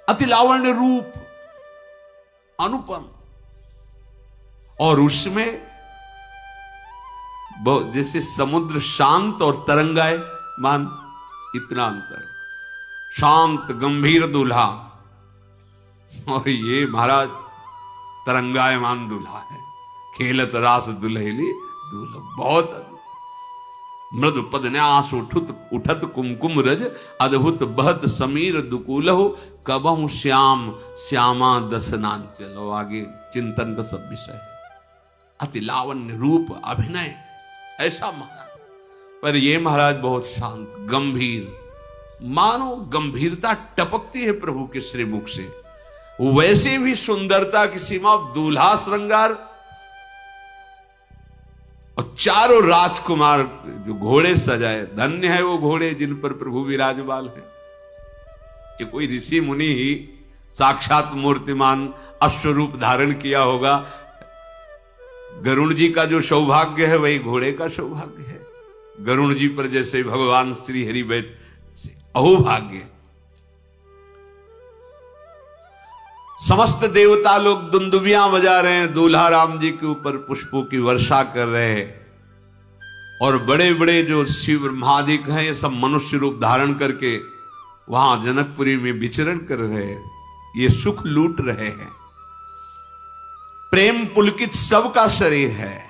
अति लावण्य रूप, अनुपम। और उसमें जैसे समुद्र शांत और तरंगाए मान, इतना अंतर है। शांत गंभीर दूल्हा और ये महाराज तरंगायमान दूल्हा है। खेलत रास दुल्हेली दूल्हा, बहुत मृद पदन्यास उठत कुमकुम रज अद्भुत बहत समीर दुकूलहु कबहु श्याम श्यामा दसनांचल। आगे चिंतन का सब विषय है। अति लावण्य रूप, अभिनय ऐसा महाराज। पर ये महाराज बहुत शांत गंभीर, मानो गंभीरता टपकती है प्रभु के श्रीमुख से। वैसे भी सुंदरता की सीमा, दूल्हा श्रृंगार और चारों राजकुमार जो घोड़े सजाए। धन्य है वो घोड़े जिन पर प्रभु विराजमान है। ये कोई ऋषि मुनि ही साक्षात मूर्तिमान अश्वरूप धारण किया होगा। गरुण जी का जो सौभाग्य है वही घोड़े का सौभाग्य है। गरुण जी पर जैसे भगवान श्री हरि बैठ, अहोभाग्य। समस्त देवता लोग दुंदुबियां बजा रहे हैं, दूल्हा राम जी के ऊपर पुष्पों की वर्षा कर रहे हैं। और बड़े बड़े जो शिव ब्रह्मादिक हैं ये सब मनुष्य रूप धारण करके वहां जनकपुरी में विचरण कर रहे हैं। ये सुख लूट रहे हैं। प्रेम पुलकित सबका शरीर है।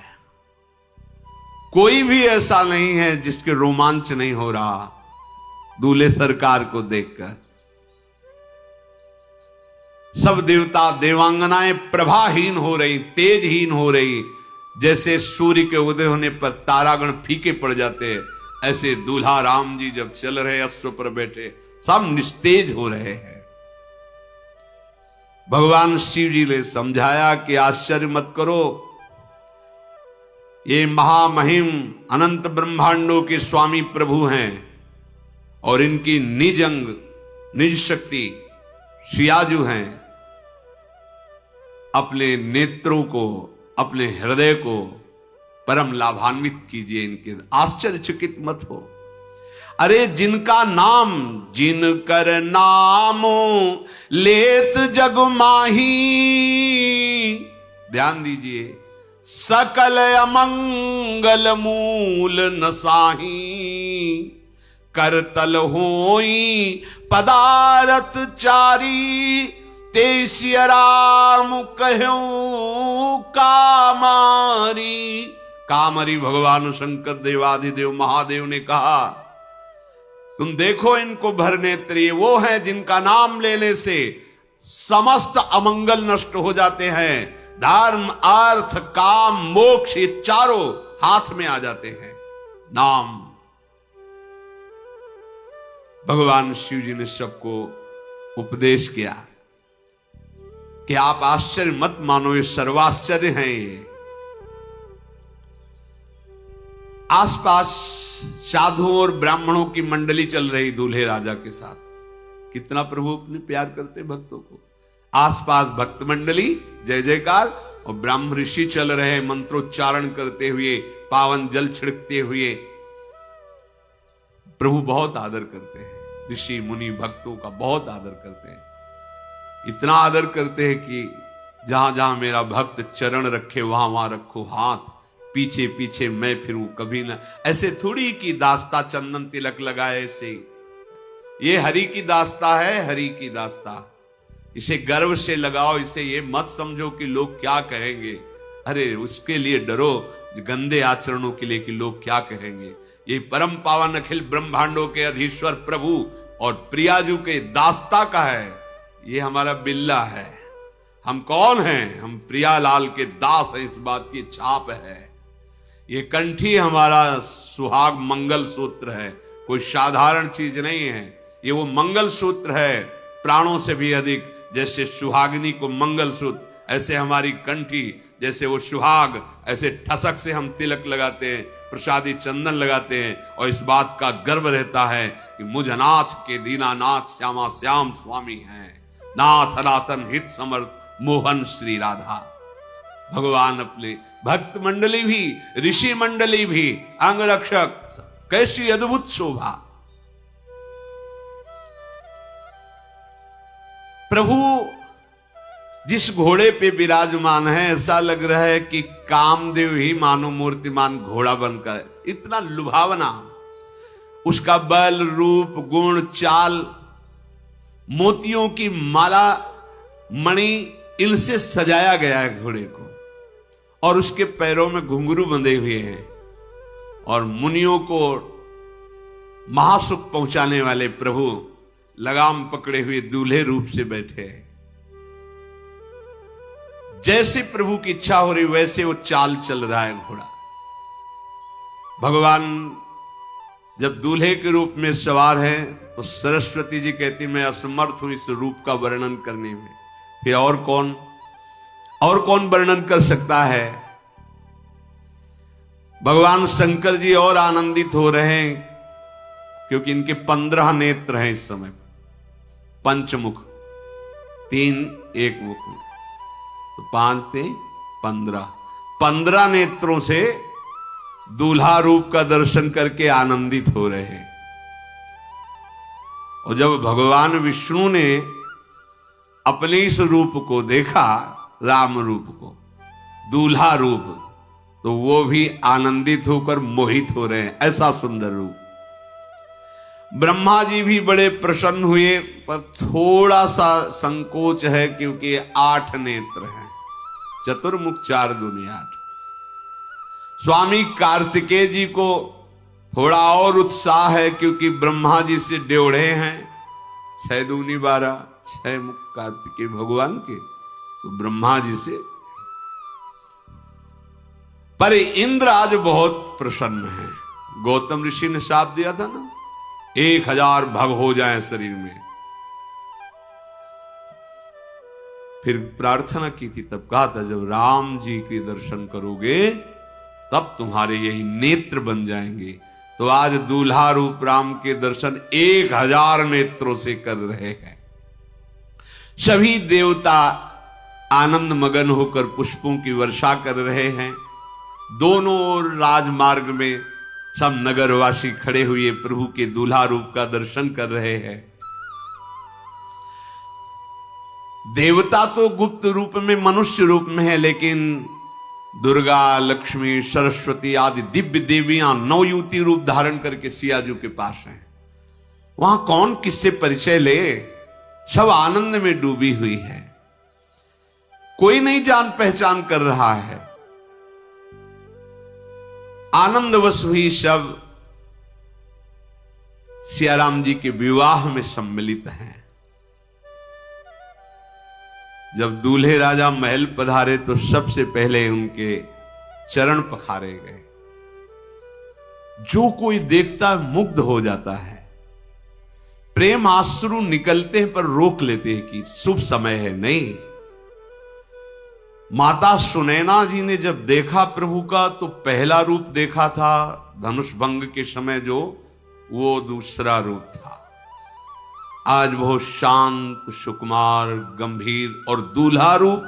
कोई भी ऐसा नहीं है जिसके रोमांच नहीं हो रहा। दूल्हे सरकार को देखकर। सब देवता देवांगनाएं प्रभाहीन हो रही, तेजहीन हो रही। जैसे सूर्य के उदय होने पर तारागण फीके पड़ जाते हैं, ऐसे दूल्हा राम जी जब चल रहे अश्व पर बैठे, सब निस्तेज हो रहे हैं। भगवान शिव जी ने समझाया कि आश्चर्य मत करो, ये महामहिम अनंत ब्रह्मांडों के स्वामी प्रभु हैं और इनकी निज अंग निज शक्ति सियाजू हैं। अपने नेत्रों को, अपने हृदय को परम लाभान्वित कीजिए इनके, आश्चर्यचकित मत हो। अरे जिनका नाम, जिनकर नामो लेत जग माही, ध्यान दीजिए, सकल अमंगल मूल नसाही, करतल होई पदारथ चारी, ते सिया राम कहूं कामारी। कामरी भगवान शंकर देवाधिदेव महादेव ने कहा, तुम देखो इनको भर नेत्री, वो हैं जिनका नाम लेने से समस्त अमंगल नष्ट हो जाते हैं। धर्म अर्थ काम मोक्ष ये चारों हाथ में आ जाते हैं। नाम। भगवान शिव जी ने सबको उपदेश किया कि आप आश्चर्य मत मानो, ये सर्वाश्चर्य हैं। ये आसपास साधुओं और ब्राह्मणों की मंडली चल रही दूल्हे राजा के साथ। कितना प्रभु अपने प्यार करते भक्तों को। आसपास भक्त मंडली जय जयकार और ब्राह्मण ऋषि चल रहे मंत्रोच्चारण करते हुए, पावन जल छिड़कते हुए। प्रभु बहुत आदर करते हैं, ऋषि मुनि भक्तों का बहुत आदर करते हैं। इतना आदर करते हैं कि जहां जहां मेरा भक्त चरण रखे वहां वहां रखो हाथ, पीछे पीछे मैं फिरूं कभी ना। ऐसे थोड़ी की दास्ता चंदन तिलक लगाए, ऐसे ये हरि की दास्ता है, हरि की दास्ता। इसे गर्व से लगाओ, इसे ये मत समझो कि लोग क्या कहेंगे। अरे उसके लिए डरो, गंदे आचरणों के लिए कि लोग क्या कहेंगे। ये परम पावन अखिल ब्रह्मांडों के अधीश्वर प्रभु और प्रियाजू के दास्ता का है। ये हमारा बिल्ला है। हम कौन हैं? हम प्रियालाल के दास हैं, इस बात की छाप है। ये कंठी हमारा सुहाग मंगल सूत्र है, कोई साधारण चीज नहीं है। ये वो मंगल सूत्र है, प्राणों से भी अधिक। जैसे सुहागिनी को मंगल सूत्र, ऐसे हमारी कंठी, जैसे वो सुहाग, ऐसे ठसक से हम तिलक लगाते हैं, प्रसादी चंदन लगाते हैं और इस बात का गर्व रहता है कि मुझ अनाथ के दीनानाथ श्यामा श्याम स्वामी हैं। नाथ अनाथन हित समर्थ मोहन श्री राधा। भगवान अपने भक्त मंडली भी, ऋषि मंडली भी, अंगरक्षक, कैसी अद्भुत शोभा। प्रभु जिस घोड़े पे विराजमान है, ऐसा लग रहा है कि कामदेव ही मानो मूर्तिमान घोड़ा बनकर, इतना लुभावना उसका बल रूप गुण चाल। मोतियों की माला मणि इनसे सजाया गया है घोड़े को, और उसके पैरों में घुंघरू बंधे हुए हैं। और मुनियों को महासुख पहुंचाने वाले प्रभु लगाम पकड़े हुए दूल्हे रूप से बैठे हैं। जैसे प्रभु की इच्छा हो रही वैसे वो चाल चल रहा है घोड़ा। भगवान जब दूल्हे के रूप में सवार है तो सरस्वती जी कहती मैं असमर्थ हूं इस रूप का वर्णन करने में, फिर और कौन वर्णन कर सकता है। भगवान शंकर जी और आनंदित हो रहे हैं क्योंकि इनके 15 नेत्र हैं इस समय, पंचमुख, 3 एक मुख में, तो 5 से 15 नेत्रों से दूल्हा रूप का दर्शन करके आनंदित हो रहे हैं। और जब भगवान विष्णु ने अपने इस रूप को देखा, राम रूप को, दूल्हा रूप, तो वो भी आनंदित होकर मोहित हो रहे हैं। ऐसा सुंदर रूप। ब्रह्मा जी भी बड़े प्रसन्न हुए, पर थोड़ा सा संकोच है क्योंकि 8 नेत्र हैं, चतुर्मुख 4 दूनी 8। स्वामी कार्तिकेय जी को थोड़ा और उत्साह है क्योंकि ब्रह्मा जी से ड्योढ़े हैं 6 दूनी 12, 6 मुख कार्तिकेय भगवान के, तो ब्रह्मा जी से। पर इंद्र आज बहुत प्रसन्न है। गौतम ऋषि ने शाप दिया था ना 1000 भग हो जाए शरीर में, फिर प्रार्थना की थी, तब कहा था जब राम जी के दर्शन करोगे तब तुम्हारे यही नेत्र बन जाएंगे। तो आज दूल्हा रूप राम के दर्शन 1000 नेत्रों से कर रहे हैं। सभी देवता आनंद मगन होकर पुष्पों की वर्षा कर रहे हैं। दोनों ओर राजमार्ग में सब नगरवासी खड़े हुए प्रभु के दूल्हा रूप का दर्शन कर रहे हैं। देवता तो गुप्त रूप में मनुष्य रूप में है, लेकिन दुर्गा, लक्ष्मी, सरस्वती आदि दिव्य देवियां 9 युवती रूप धारण करके सियाजू के पास हैं। वहां कौन किससे परिचय ले, सब आनंद में डूबी हुई है। कोई नहीं जान पहचान कर रहा है। आनंदवश हुई सब सियाराम जी के विवाह में सम्मिलित हैं। जब दूल्हे राजा महल पधारे तो सबसे पहले उनके चरण पखारे गए। जो कोई देखता मुग्ध हो जाता है। प्रेम आंसू निकलते हैं पर रोक लेते हैं कि शुभ समय है। नहीं, माता सुनैना जी ने जब देखा प्रभु का तो पहला रूप देखा था धनुष भंग के समय, जो वो दूसरा रूप था। आज बहुत शांत, सुकुमार, गंभीर और दूल्हा रूप।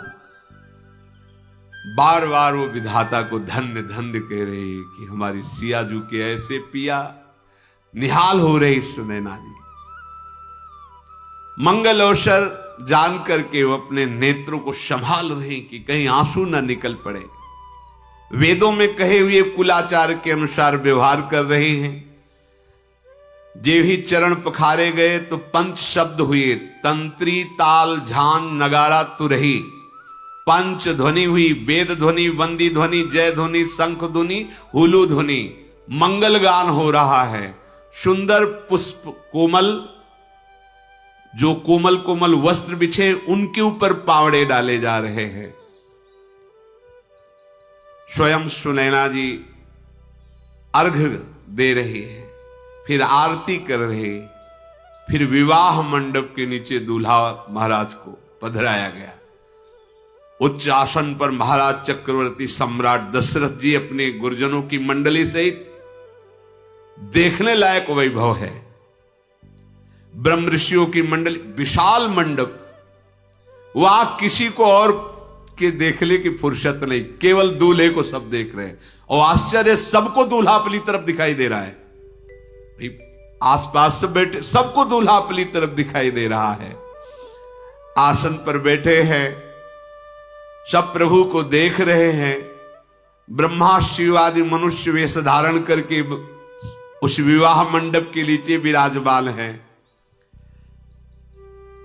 बार बार वो विधाता को धन्य धन्य कह रहे कि हमारी सियाजू के ऐसे पिया। निहाल हो रही सुनैना जी। मंगल अवसर जान करके वो अपने नेत्रों को संभाल रहे कि कहीं आंसू न निकल पड़े। वेदों में कहे हुए कुलाचार के अनुसार व्यवहार कर रहे हैं। जे ही चरण पखारे गए तो पंच शब्द हुए, तंत्री, ताल, झान, नगारा, तुरही। पंच ध्वनि हुई, वेद ध्वनि, वंदी ध्वनि, जय ध्वनि, शंख ध्वनि, हुलू ध्वनि। मंगल गान हो रहा है। सुंदर पुष्प कोमल, जो कोमल कोमल वस्त्र बिछे उनके ऊपर पावड़े डाले जा रहे हैं। स्वयं सुनैना जी अर्घ्य दे रही है, फिर आरती कर रहे, फिर विवाह मंडप के नीचे दूल्हा महाराज को पधराया गया। उच्च आसन पर महाराज चक्रवर्ती सम्राट दशरथ जी अपने गुरुजनों की मंडली सहित। देखने लायक वैभव है। ब्रह्म ऋषियों की मंडली, विशाल मंडप। वहां किसी को और के देखने की फुर्सत नहीं, केवल दूल्हे को सब देख रहे हैं। और आश्चर्य, सबको दूल्हा अपनी तरफ दिखाई दे रहा है। आसपास से बैठे सबको दूल्हा अपनी तरफ दिखाई दे रहा है। आसन पर बैठे हैं, सब प्रभु को देख रहे हैं। ब्रह्मा शिव आदि मनुष्य वेश धारण करके उस विवाह मंडप के नीचे विराजमान है।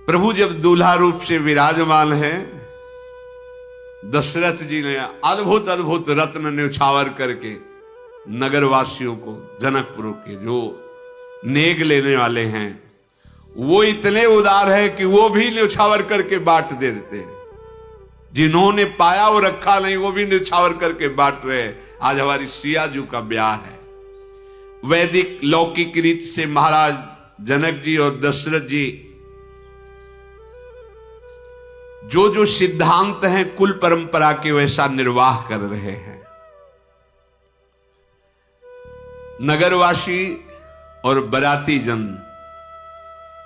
प्रभु जब दूल्हा रूप से विराजमान है, दशरथ जी ने अद्भुत अद्भुत रत्न न्यौछावर करके नगरवासियों को, जनकपुर के जो नेग लेने वाले हैं, वो इतने उदार है कि वो भी न्यौछावर करके बांट दे देते हैं। जिन्होंने पाया वो रखा नहीं, वो भी न्यौछावर करके बांट रहे। आज हमारी सियाजू का ब्याह है। वैदिक लौकिक रीत से महाराज जनक जी और दशरथ जी जो जो सिद्धांत हैं कुल परंपरा के, वैसा निर्वाह कर रहे हैं। नगरवासी और बराती जन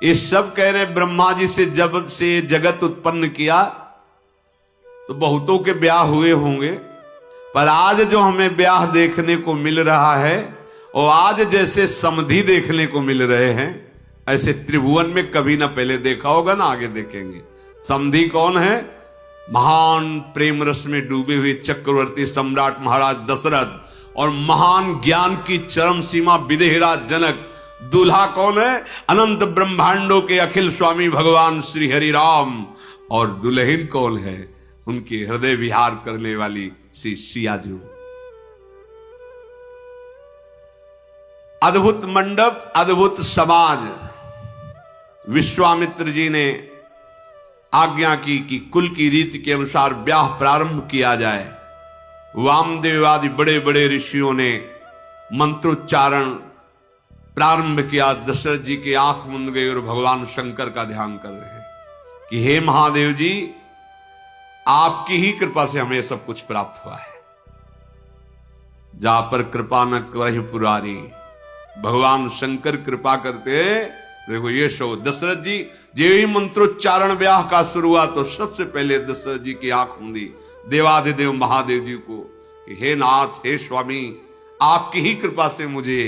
ये सब कह रहे, ब्रह्मा जी से जब से जगत उत्पन्न किया तो बहुतों के ब्याह हुए होंगे, पर आज जो हमें ब्याह देखने को मिल रहा है और आज जैसे समधि देखने को मिल रहे हैं, ऐसे त्रिभुवन में कभी ना पहले देखा होगा ना आगे देखेंगे। समधि कौन है? महान प्रेम रस में डूबे हुए चक्रवर्ती सम्राट महाराज दशरथ और महान ज्ञान की चरम सीमा विदेहराज जनक। दूल्हा कौन है? अनंत ब्रह्मांडों के अखिल स्वामी भगवान श्री हरि राम। और दुल्हन कौन है? उनके हृदय विहार करने वाली श्री सियाजू। अद्भुत मंडप, अद्भुत समाज। विश्वामित्र जी ने आज्ञा की कि कुल की रीति के अनुसार ब्याह प्रारंभ किया जाए। वामदेव आदि बड़े बड़े ऋषियों ने मंत्रोच्चारण प्रारंभ किया। दशरथ जी की आंख मुंद गई और भगवान शंकर का ध्यान कर रहे हैं कि हे महादेव जी, आपकी ही कृपा से हमें सब कुछ प्राप्त हुआ है। जा पर कृपा न करहि पुरारी, भगवान शंकर कृपा करते। देखो ये शो दशरथ जी जे ही मंत्रोच्चारण ब्याह का शुरू हुआ तो सबसे पहले दशरथ जी की आंख मुंदी देवाधिदेव महादेव जी को कि हे नाथ, हे स्वामी, आपकी ही कृपा से मुझे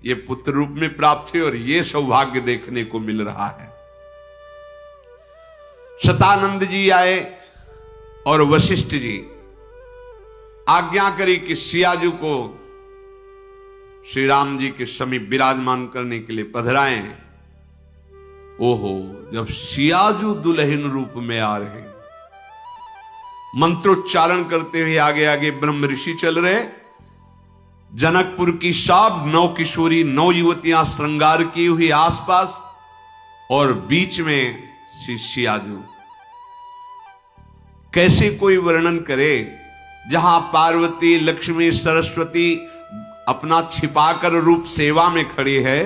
ये पुत्र रूप में प्राप्त है और ये सौभाग्य देखने को मिल रहा है। शतानंद जी आए और वशिष्ठ जी आज्ञा करी कि सियाजू को श्री राम जी के समीप विराजमान करने के लिए पधराएं। ओहो, जब सियाजू दुल्हन रूप में आ रहे, मंत्रोच्चारण करते हुए आगे आगे ब्रह्म ऋषि चल रहे। जनकपुर की सब 9 किशोरी 9 युवतियां श्रृंगार की हुई आसपास और बीच में श्री सियाजू। कैसे कोई वर्णन करे, जहां पार्वती लक्ष्मी सरस्वती अपना छिपाकर रूप सेवा में खड़ी है,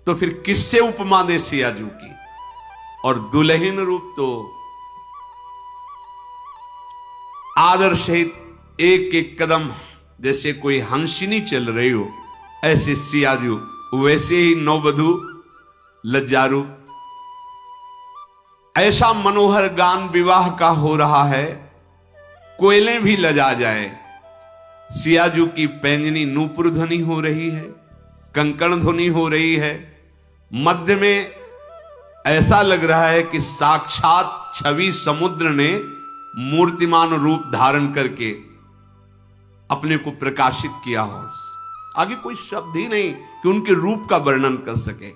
तो फिर किससे उपमा दे सियाजू की। और दुल्हन रूप तो आदर सहित एक एक कदम जैसे कोई हंसिनी चल रही हो, ऐसे सियाजू, वैसे ही नववधू लज्जारू। ऐसा मनोहर गान विवाह का हो रहा है, कोयलें भी लजा जाए। सियाजू की पैंजनी नूपुर ध्वनि हो रही है, कंकण ध्वनि हो रही है। मध्य में ऐसा लग रहा है कि साक्षात छवि समुद्र ने मूर्तिमान रूप धारण करके अपने को प्रकाशित किया हो। आगे कोई शब्द ही नहीं कि उनके रूप का वर्णन कर सके।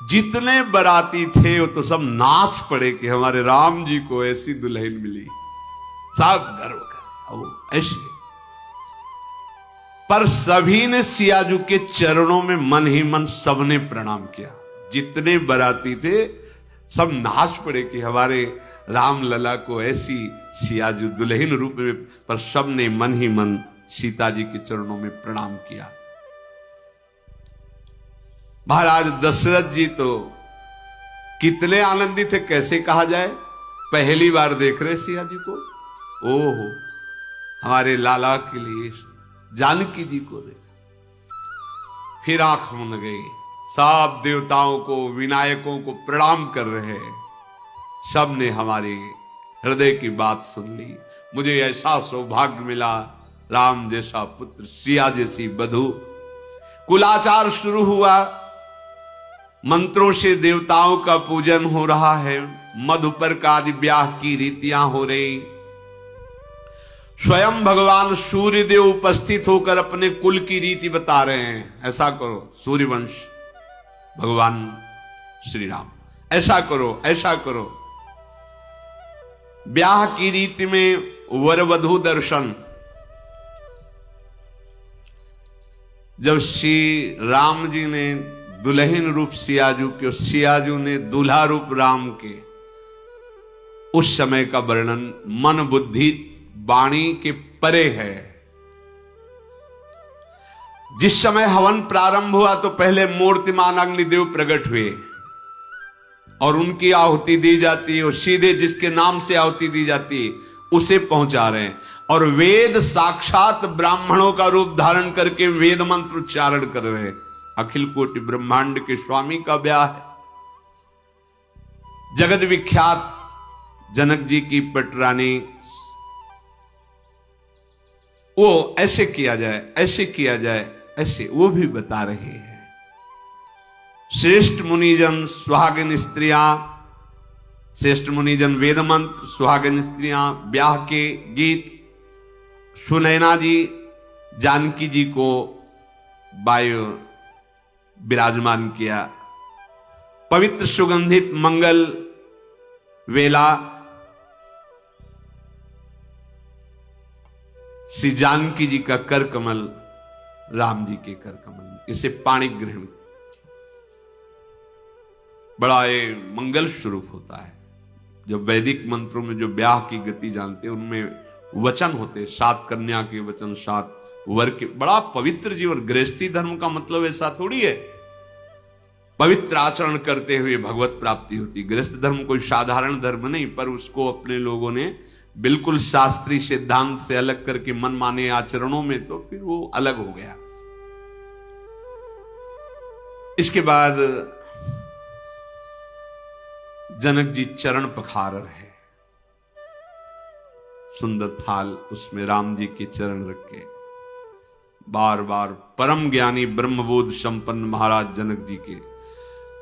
जितने बराती थे वो तो सब नाच पड़े कि हमारे राम जी को ऐसी दुल्हन मिली। सब गर्व कर ऐसे। पर सभी ने सियाजू के चरणों में मन ही मन सबने प्रणाम किया। जितने बराती थे सब नाच पड़े कि हमारे राम लला को ऐसी सियाजू दुल्हन रूप में। पर सबने मन ही मन सीता जी के चरणों में प्रणाम किया। महाराज दशरथ जी तो कितने आनंदित थे, कैसे कहा जाए। पहली बार देख रहे सिया जी को। ओहो, हमारे लाला के लिए जानकी जी को देखा। फिर आंख मुंद गई। सब देवताओं को, विनायकों को प्रणाम कर रहे। सब ने हमारे हृदय की बात सुन ली। मुझे ऐसा सौभाग्य मिला, राम जैसा पुत्र, सिया जैसी बधू। कुलाचार शुरू हुआ। मंत्रों से देवताओं का पूजन हो रहा है। मधुपर का आदि ब्याह की रीतियां हो रही। स्वयं भगवान सूर्यदेव उपस्थित होकर अपने कुल की रीति बता रहे हैं। ऐसा करो, सूर्यवंश भगवान श्री राम, ऐसा करो, ऐसा करो। ब्याह की रीति में वर वधू दर्शन। जब श्री राम जी ने दुल्हन रूप सियाजू के, सियाजू ने दूल्हा रूप राम के, उस समय का वर्णन मन बुद्धि वाणी के परे है। जिस समय हवन प्रारंभ हुआ तो पहले मूर्तिमान अग्निदेव प्रकट हुए और उनकी आहुति दी जाती है और सीधे जिसके नाम से आहुति दी जाती है उसे पहुंचा रहे हैं। और वेद साक्षात ब्राह्मणों का रूप धारण करके वेद मंत्र उच्चारण कर रहे हैं। अखिल कोटि ब्रह्मांड के स्वामी का ब्याह है। जगत विख्यात जनक जी की पटरानी। वो ऐसे किया जाए, ऐसे किया जाए, ऐसे वो भी बता रहे हैं। श्रेष्ठ मुनिजन, सुहागिन स्त्रियां, श्रेष्ठ मुनिजन वेद मंत्र, सुहागिन स्त्रियां, ब्याह के गीत। सुनैना जी जानकी जी को वायु विराजमान किया। पवित्र सुगंधित मंगल वेला श्री जानकी जी का कर कमल राम जी के कर कमल में। इसे पाणि ग्रहण, बड़ा ये मंगल स्वरूप होता है। जब वैदिक मंत्रों में जो ब्याह की गति जानते हैं, उनमें वचन होते, 7 कन्या के वचन, 7 वर के, बड़ा पवित्र जीवन। गृहस्थी धर्म का मतलब ऐसा थोड़ी है पवित्र आचरण करते हुए भगवत प्राप्ति होती। गृहस्थ धर्म कोई साधारण धर्म नहीं, पर उसको अपने लोगों ने बिल्कुल शास्त्रीय सिद्धांत से अलग करके मन माने आचरणों में, तो फिर वो अलग हो गया। इसके बाद जनक जी चरण पखार रहे, सुंदर थाल, उसमें राम जी के चरण रखे। बार बार परम ज्ञानी ब्रह्मबोध संपन्न महाराज जनक जी के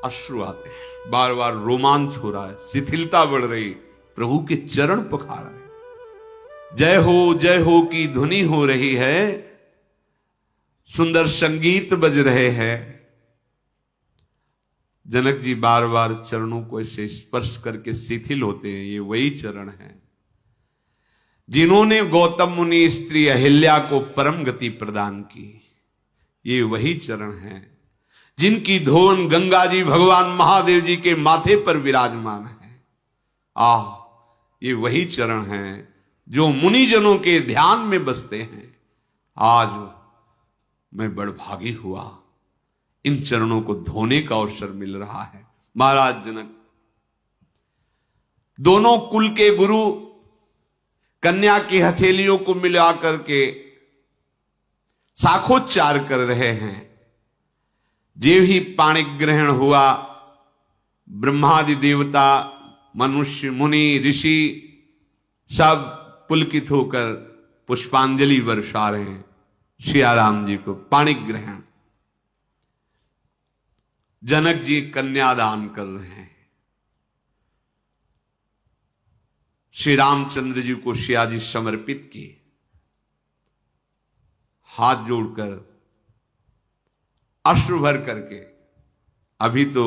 अश्रु आते हैं, बार बार रोमांच हो रहा है, शिथिलता बढ़ रही, प्रभु के चरण पखार रहे। जय हो की ध्वनि हो रही है, सुंदर संगीत बज रहे हैं। जनक जी बार बार चरणों को ऐसे स्पर्श करके शिथिल होते हैं। ये वही चरण हैं जिन्होंने गौतम मुनि स्त्री अहिल्या को परम गति प्रदान की। ये वही चरण हैं जिनकी धोन गंगा जी भगवान महादेव जी के माथे पर विराजमान है। ये वही चरण हैं जो मुनिजनों के ध्यान में बसते हैं। आज मैं बड़भागी हुआ, इन चरणों को धोने का अवसर मिल रहा है। महाराज जनक दोनों कुल के गुरु कन्या की हथेलियों को मिला करके साखोच्चार कर रहे हैं। जेव ही पाणि ग्रहण हुआ, ब्रह्मादि देवता, मनुष्य, मुनि, ऋषि सब पुलकित होकर पुष्पांजलि बरसा रहे हैं सिया राम जी को। पाणि ग्रहण, जनक जी कन्यादान कर रहे हैं। श्री रामचंद्र जी को सिया जी समर्पित किए, हाथ जोड़कर अश्रु भर करके। अभी तो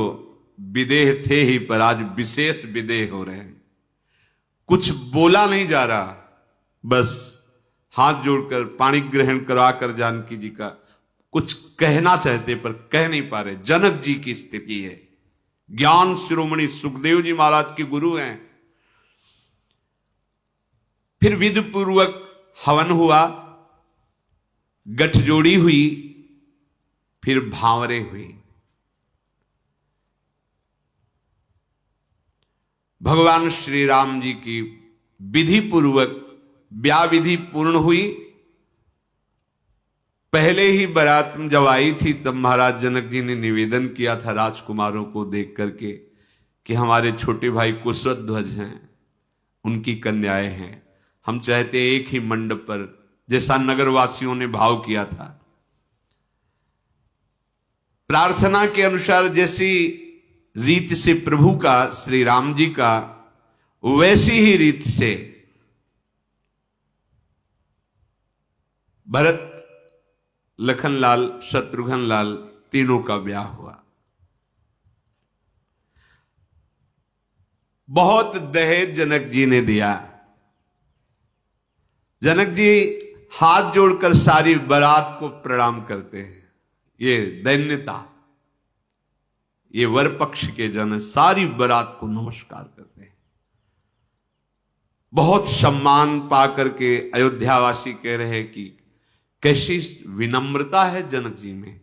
विदेह थे ही, पर आज विशेष विदेह हो रहे हैं। कुछ बोला नहीं जा रहा, बस हाथ जोड़कर पाणि ग्रहण कराकर जानकी जी का कुछ कहना चाहते पर कह नहीं पा रहे। जनक जी की स्थिति है। ज्ञान शिरोमणि सुखदेव जी महाराज के गुरु हैं। फिर विधि पूर्वक हवन हुआ, गठजोड़ी हुई, फिर भांवरे हुई। भगवान श्री राम जी की विधि पूर्वक ब्याह विधि पूर्ण हुई। पहले ही बारात जब आई थी तब महाराज जनक जी ने निवेदन किया था राजकुमारों को देख करके कि हमारे छोटे भाई कुशध्वज हैं, उनकी कन्याएं हैं, हम चाहते एक ही मंडप पर, जैसा नगरवासियों ने भाव किया था। प्रार्थना के अनुसार जैसी रीत से प्रभु का, श्री राम जी का, वैसी ही रीत से भरत, लखनलाल, शत्रुघ्न लाल तीनों का ब्याह हुआ। बहुत दहेज जनक जी ने दिया। जनक जी हाथ जोड़कर सारी बारात को प्रणाम करते हैं। ये दैन्यता, ये वर पक्ष के जन सारी बारात को नमस्कार करते हैं। बहुत सम्मान पा करके अयोध्यावासी कह रहे हैं कि कैसी विनम्रता है जनक जी में।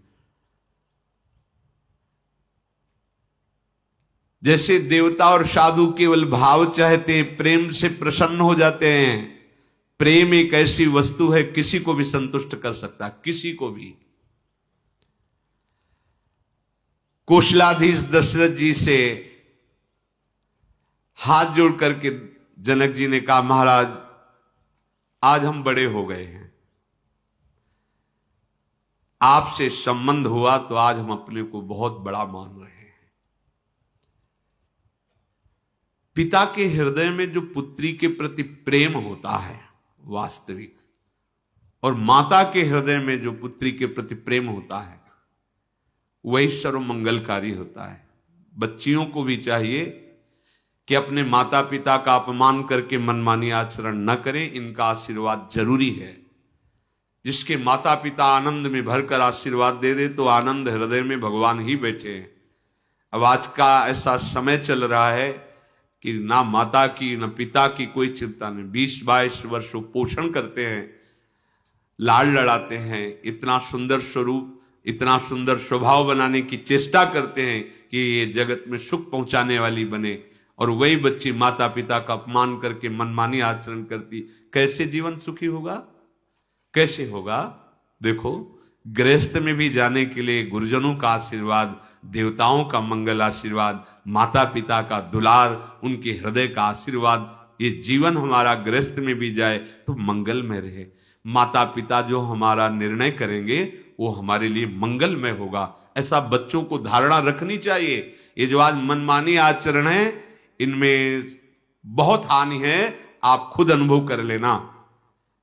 जैसे देवता और साधु केवल भाव चाहते हैं, प्रेम से प्रसन्न हो जाते हैं। प्रेम एक ऐसी वस्तु है, किसी को भी संतुष्ट कर सकता है, किसी को भी। कौशलाधीश दशरथ जी से हाथ जोड़ करके जनक जी ने कहा, महाराज आज हम बड़े हो गए हैं, आपसे संबंध हुआ तो आज हम अपने को बहुत बड़ा मान रहे हैं। पिता के हृदय में जो पुत्री के प्रति प्रेम होता है वास्तविक, और माता के हृदय में जो पुत्री के प्रति प्रेम होता है वही सर्वमंगलकारी होता है। बच्चियों को भी चाहिए कि अपने माता पिता का अपमान करके मनमानी आचरण न करें, इनका आशीर्वाद जरूरी है। जिसके माता पिता आनंद में भरकर आशीर्वाद दे दे तो आनंद हृदय में भगवान ही बैठे हैं। अब आज का ऐसा समय चल रहा है कि ना माता की ना पिता की कोई चिंता नहीं, 20-22 वर्ष पोषण करते हैं, लाड़ लड़ाते हैं, इतना सुंदर स्वरूप, इतना सुंदर स्वभाव बनाने की चेष्टा करते हैं कि ये जगत में सुख पहुंचाने वाली बने, और वही बच्ची माता पिता का अपमान करके मनमानी आचरण करती, कैसे जीवन सुखी होगा, कैसे होगा? देखो, गृहस्थ में भी जाने के लिए गुरुजनों का आशीर्वाद, देवताओं का मंगल आशीर्वाद, माता पिता का दुलार, उनके हृदय का आशीर्वाद, ये जीवन हमारा गृहस्थ में भी जाए तो मंगलमय रहे। माता पिता जो हमारा निर्णय करेंगे वो हमारे लिए मंगलमय होगा, ऐसा बच्चों को धारणा रखनी चाहिए। ये जो आज मनमानी आचरण है, इनमें बहुत हानि है, आप खुद अनुभव कर लेना।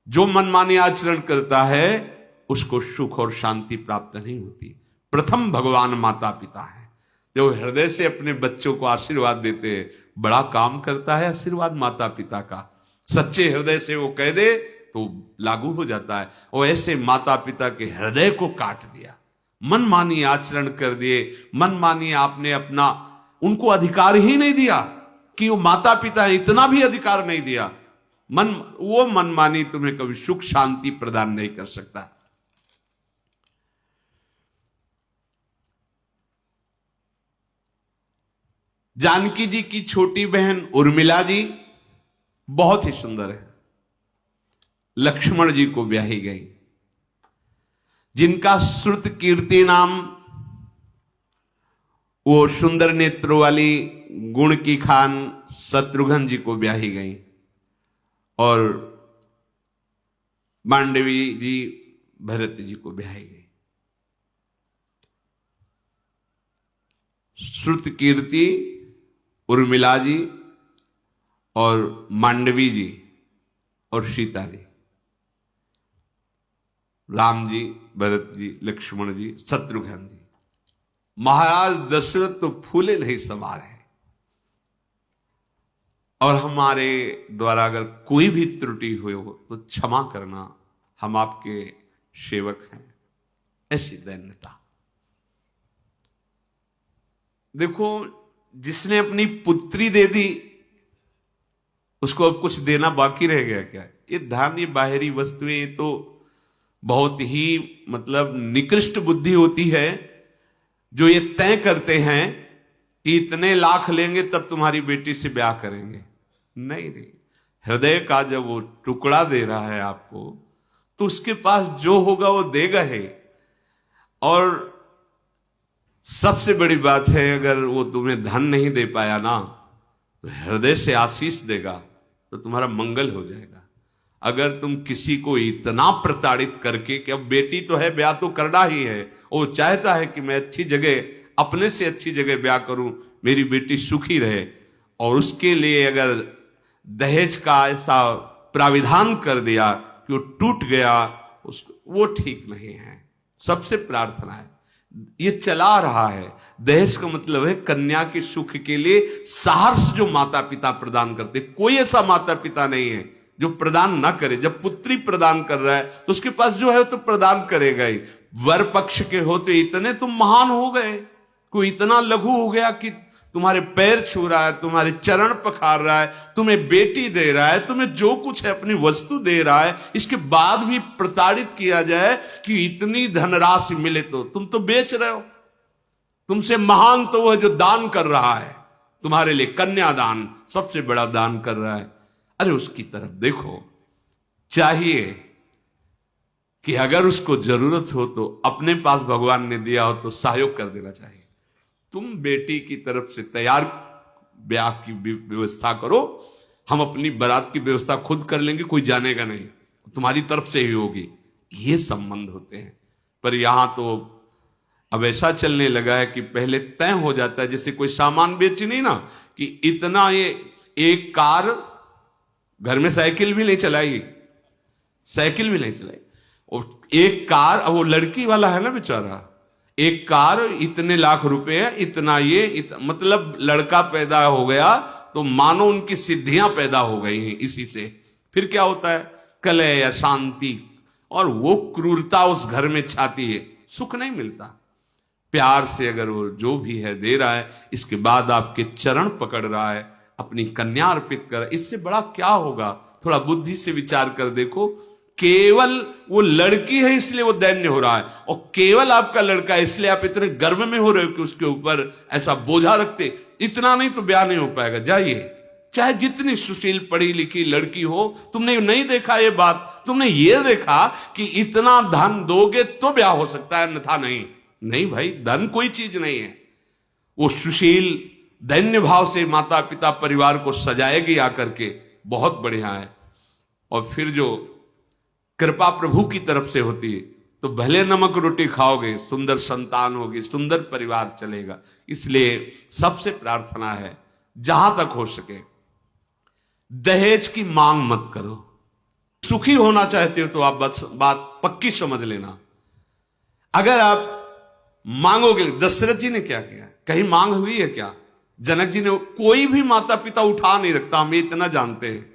जो मनमानी आचरण करता है उसको सुख और शांति प्राप्त नहीं होती। प्रथम भगवान माता पिता है, जो हृदय से अपने बच्चों को आशीर्वाद देते हैं, बड़ा काम करता है आशीर्वाद माता पिता का। सच्चे हृदय से वो कह दे तो लागू हो जाता है। और ऐसे माता पिता के हृदय को काट दिया, मनमानी आचरण कर दिए, मनमानी आपने अपना उनको अधिकार ही नहीं दिया कि वो माता पिता है, इतना भी अधिकार नहीं दिया। वो मनमानी तुम्हें कभी सुख शांति प्रदान नहीं कर सकता। जानकी जी की छोटी बहन उर्मिला जी बहुत ही सुंदर है, लक्ष्मण जी को ब्याही गई, जिनका श्रुत कीर्ति नाम, वो सुंदर नेत्रों वाली गुण की खान शत्रुघ्न जी को ब्याही गई, और मांडवी जी भरत जी को ब्याही गई। श्रुत कीर्ति उर्मिला जी और मांडवी जी और सीता जी, राम जी, भरत जी, लक्ष्मण जी, शत्रुघ्न जी। महाराज दशरथ तो फूले नहीं सवार है, और हमारे द्वारा अगर कोई भी त्रुटि हुई हो तो क्षमा करना, हम आपके सेवक हैं। ऐसी दैन्यता। देखो, जिसने अपनी पुत्री दे दी उसको अब कुछ देना बाकी रह गया क्या? ये धन, ये बाहरी वस्तुएं तो बहुत ही मतलब निकृष्ट बुद्धि होती है, जो ये तय करते हैं कि इतने लाख लेंगे तब तुम्हारी बेटी से ब्याह करेंगे। नहीं, हृदय का जब वो टुकड़ा दे रहा है आपको, तो उसके पास जो होगा वो देगा ही। और सबसे बड़ी बात है, अगर वो तुम्हें धन नहीं दे पाया ना, तो हृदय से आशीष देगा तो तुम्हारा मंगल हो जाएगा। अगर तुम किसी को इतना प्रताड़ित करके कि अब बेटी तो है, ब्याह तो करना ही है, वो चाहता है कि मैं अच्छी जगह, अपने से अच्छी जगह ब्याह करूं, मेरी बेटी सुखी रहे, और उसके लिए अगर दहेज का ऐसा प्राविधान कर दिया कि वो टूट गया, उसको, वो ठीक नहीं है। सबसे प्रार्थना है, ये चला रहा है। दहेज का मतलब है कन्या के सुख के लिए सहर्ष जो माता पिता प्रदान करते। कोई ऐसा माता पिता नहीं है जो प्रदान ना करे। जब पुत्री प्रदान कर रहा है तो उसके पास जो है तो प्रदान करेगा ही। वर पक्ष के होते इतने तुम महान हो गए, कोई इतना लघु हो गया कि तुम्हारे पैर छू रहा है, तुम्हारे चरण पखार रहा है, तुम्हें बेटी दे रहा है, तुम्हें जो कुछ है अपनी वस्तु दे रहा है, इसके बाद भी प्रताड़ित किया जाए कि इतनी धनराशि मिले तो तुम तो बेच रहे हो। तुमसे महान तो वह जो दान कर रहा है, तुम्हारे लिए कन्यादान सबसे बड़ा दान कर रहा है। अरे उसकी तरफ देखो। चाहिए कि अगर उसको जरूरत हो तो अपने पास भगवान ने दिया हो तो सहयोग कर देना चाहिए। तुम बेटी की तरफ से तैयार ब्याह की व्यवस्था करो, हम अपनी बारात की व्यवस्था खुद कर लेंगे, कोई जानेगा नहीं, तुम्हारी तरफ से ही होगी। ये संबंध होते हैं। पर यहां तो अब ऐसा चलने लगा है कि पहले तय हो जाता है, जैसे कोई सामान बेची नहीं ना, कि इतना, ये एक कार, घर में साइकिल भी नहीं चलाई, साइकिल भी नहीं चलाई, और एक कार, वो लड़की वाला है ना बेचारा, एक कार इतने लाख रुपए है, इतना ये मतलब लड़का पैदा हो गया तो मानो उनकी सिद्धियां पैदा हो गई हैं इसी से। फिर क्या होता है, कलह या शांति, और वो क्रूरता उस घर में छाती है, सुख नहीं मिलता। प्यार से अगर वो जो भी है दे रहा है, इसके बाद आपके चरण पकड़ रहा है, अपनी कन्या अर्पित कर, इससे बड़ा क्या होगा? थोड़ा बुद्धि से विचार कर देखो। केवल वो लड़की है इसलिए वो दैन्य हो रहा है, और केवल आपका लड़का है इसलिए आप इतने गर्व में हो रहे हो कि उसके ऊपर ऐसा बोझा रखते। इतना नहीं तो ब्याह नहीं हो पाएगा। जाइए, चाहे जितनी सुशील पढ़ी लिखी लड़की हो, तुमने नहीं देखा ये बात, तुमने ये देखा कि इतना धन दोगे तो ब्याह हो सकता है, अन्यथा नहीं। नहीं भाई, धन कोई चीज नहीं है। वो सुशील दैन्य भाव से माता पिता परिवार को सजाएगी आकर के, बहुत बढ़िया है। और फिर जो कृपा प्रभु की तरफ से होती है तो भले नमक रोटी खाओगे, सुंदर संतान होगी, सुंदर परिवार चलेगा। इसलिए सबसे प्रार्थना है, जहां तक हो सके दहेज की मांग मत करो। सुखी होना चाहते हो तो आप बात पक्की समझ लेना। अगर आप मांगोगे, दशरथ जी ने क्या किया, कहीं मांग हुई है क्या? जनक जी ने, कोई भी माता पिता उठा नहीं रखता, हम इतना जानते हैं।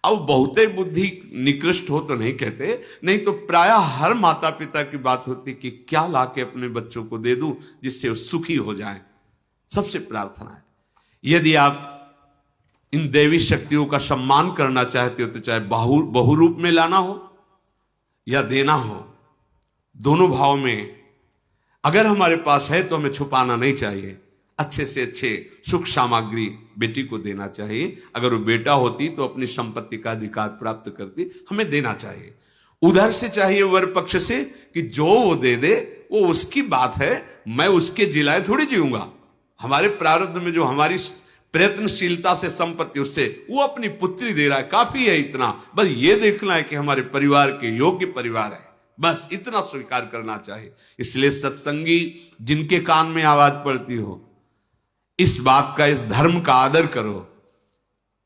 अब बहुते बुद्धि निकृष्ट हो तो नहीं कहते, नहीं तो प्रायः हर माता पिता की बात होती कि क्या लाके अपने बच्चों को दे दूं जिससे वो सुखी हो जाएं। सबसे प्रार्थना है, यदि आप इन देवी शक्तियों का सम्मान करना चाहते हो तो चाहे बहु रूप में लाना हो या देना हो, दोनों भाव में अगर हमारे पास है तो हमें छुपाना नहीं चाहिए। अच्छे से अच्छे सुख सामग्री बेटी को देना चाहिए। अगर वो बेटा होती तो अपनी संपत्ति का अधिकार प्राप्त करती, हमें देना चाहिए। उधर से चाहिए वर पक्ष से कि जो वो दे दे वो उसकी बात है, मैं उसके जिलाए थोड़ी जीऊंगा। हमारे प्रारब्ध में जो हमारी प्रयत्नशीलता से संपत्ति, उससे वो अपनी पुत्री दे रहा है, काफी है इतना। बस ये देखना है कि हमारे परिवार के योग्य परिवार है, बस इतना स्वीकार करना चाहिए। इसलिए सत्संगी जिनके कान में आवाज पड़ती हो, इस बात का, इस धर्म का आदर करो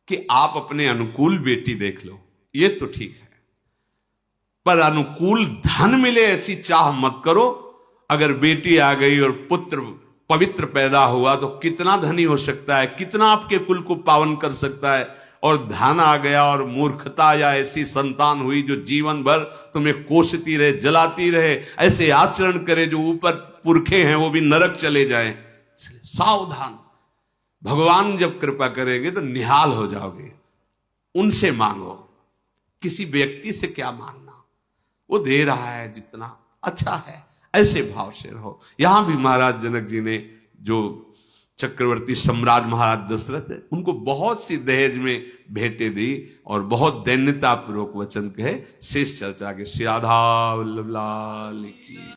कि आप अपने अनुकूल बेटी देख लो, ये तो ठीक है, पर अनुकूल धन मिले ऐसी चाह मत करो। अगर बेटी आ गई और पुत्र पवित्र पैदा हुआ तो कितना धनी हो सकता है, कितना आपके कुल को पावन कर सकता है। और धन आ गया और मूर्खता या ऐसी संतान हुई जो जीवन भर तुम्हें कोसती रहे, जलाती रहे, ऐसे आचरण करे जो ऊपर पुरखे हैं वो भी नरक चले जाएं। सावधान, भगवान जब कृपा करेंगे तो निहाल हो जाओगे। उनसे मांगो, किसी व्यक्ति से क्या मांगना, वो दे रहा है जितना अच्छा है, ऐसे भाव से रहो। यहां भी महाराज जनक जी ने, जो चक्रवर्ती सम्राट महाराज दशरथ है, उनको बहुत सी दहेज में भेंटें दी और बहुत दैन्यता पूर्वक वचन कहे। शेष चर्चा के श्री राधा वल्लभ लाल की।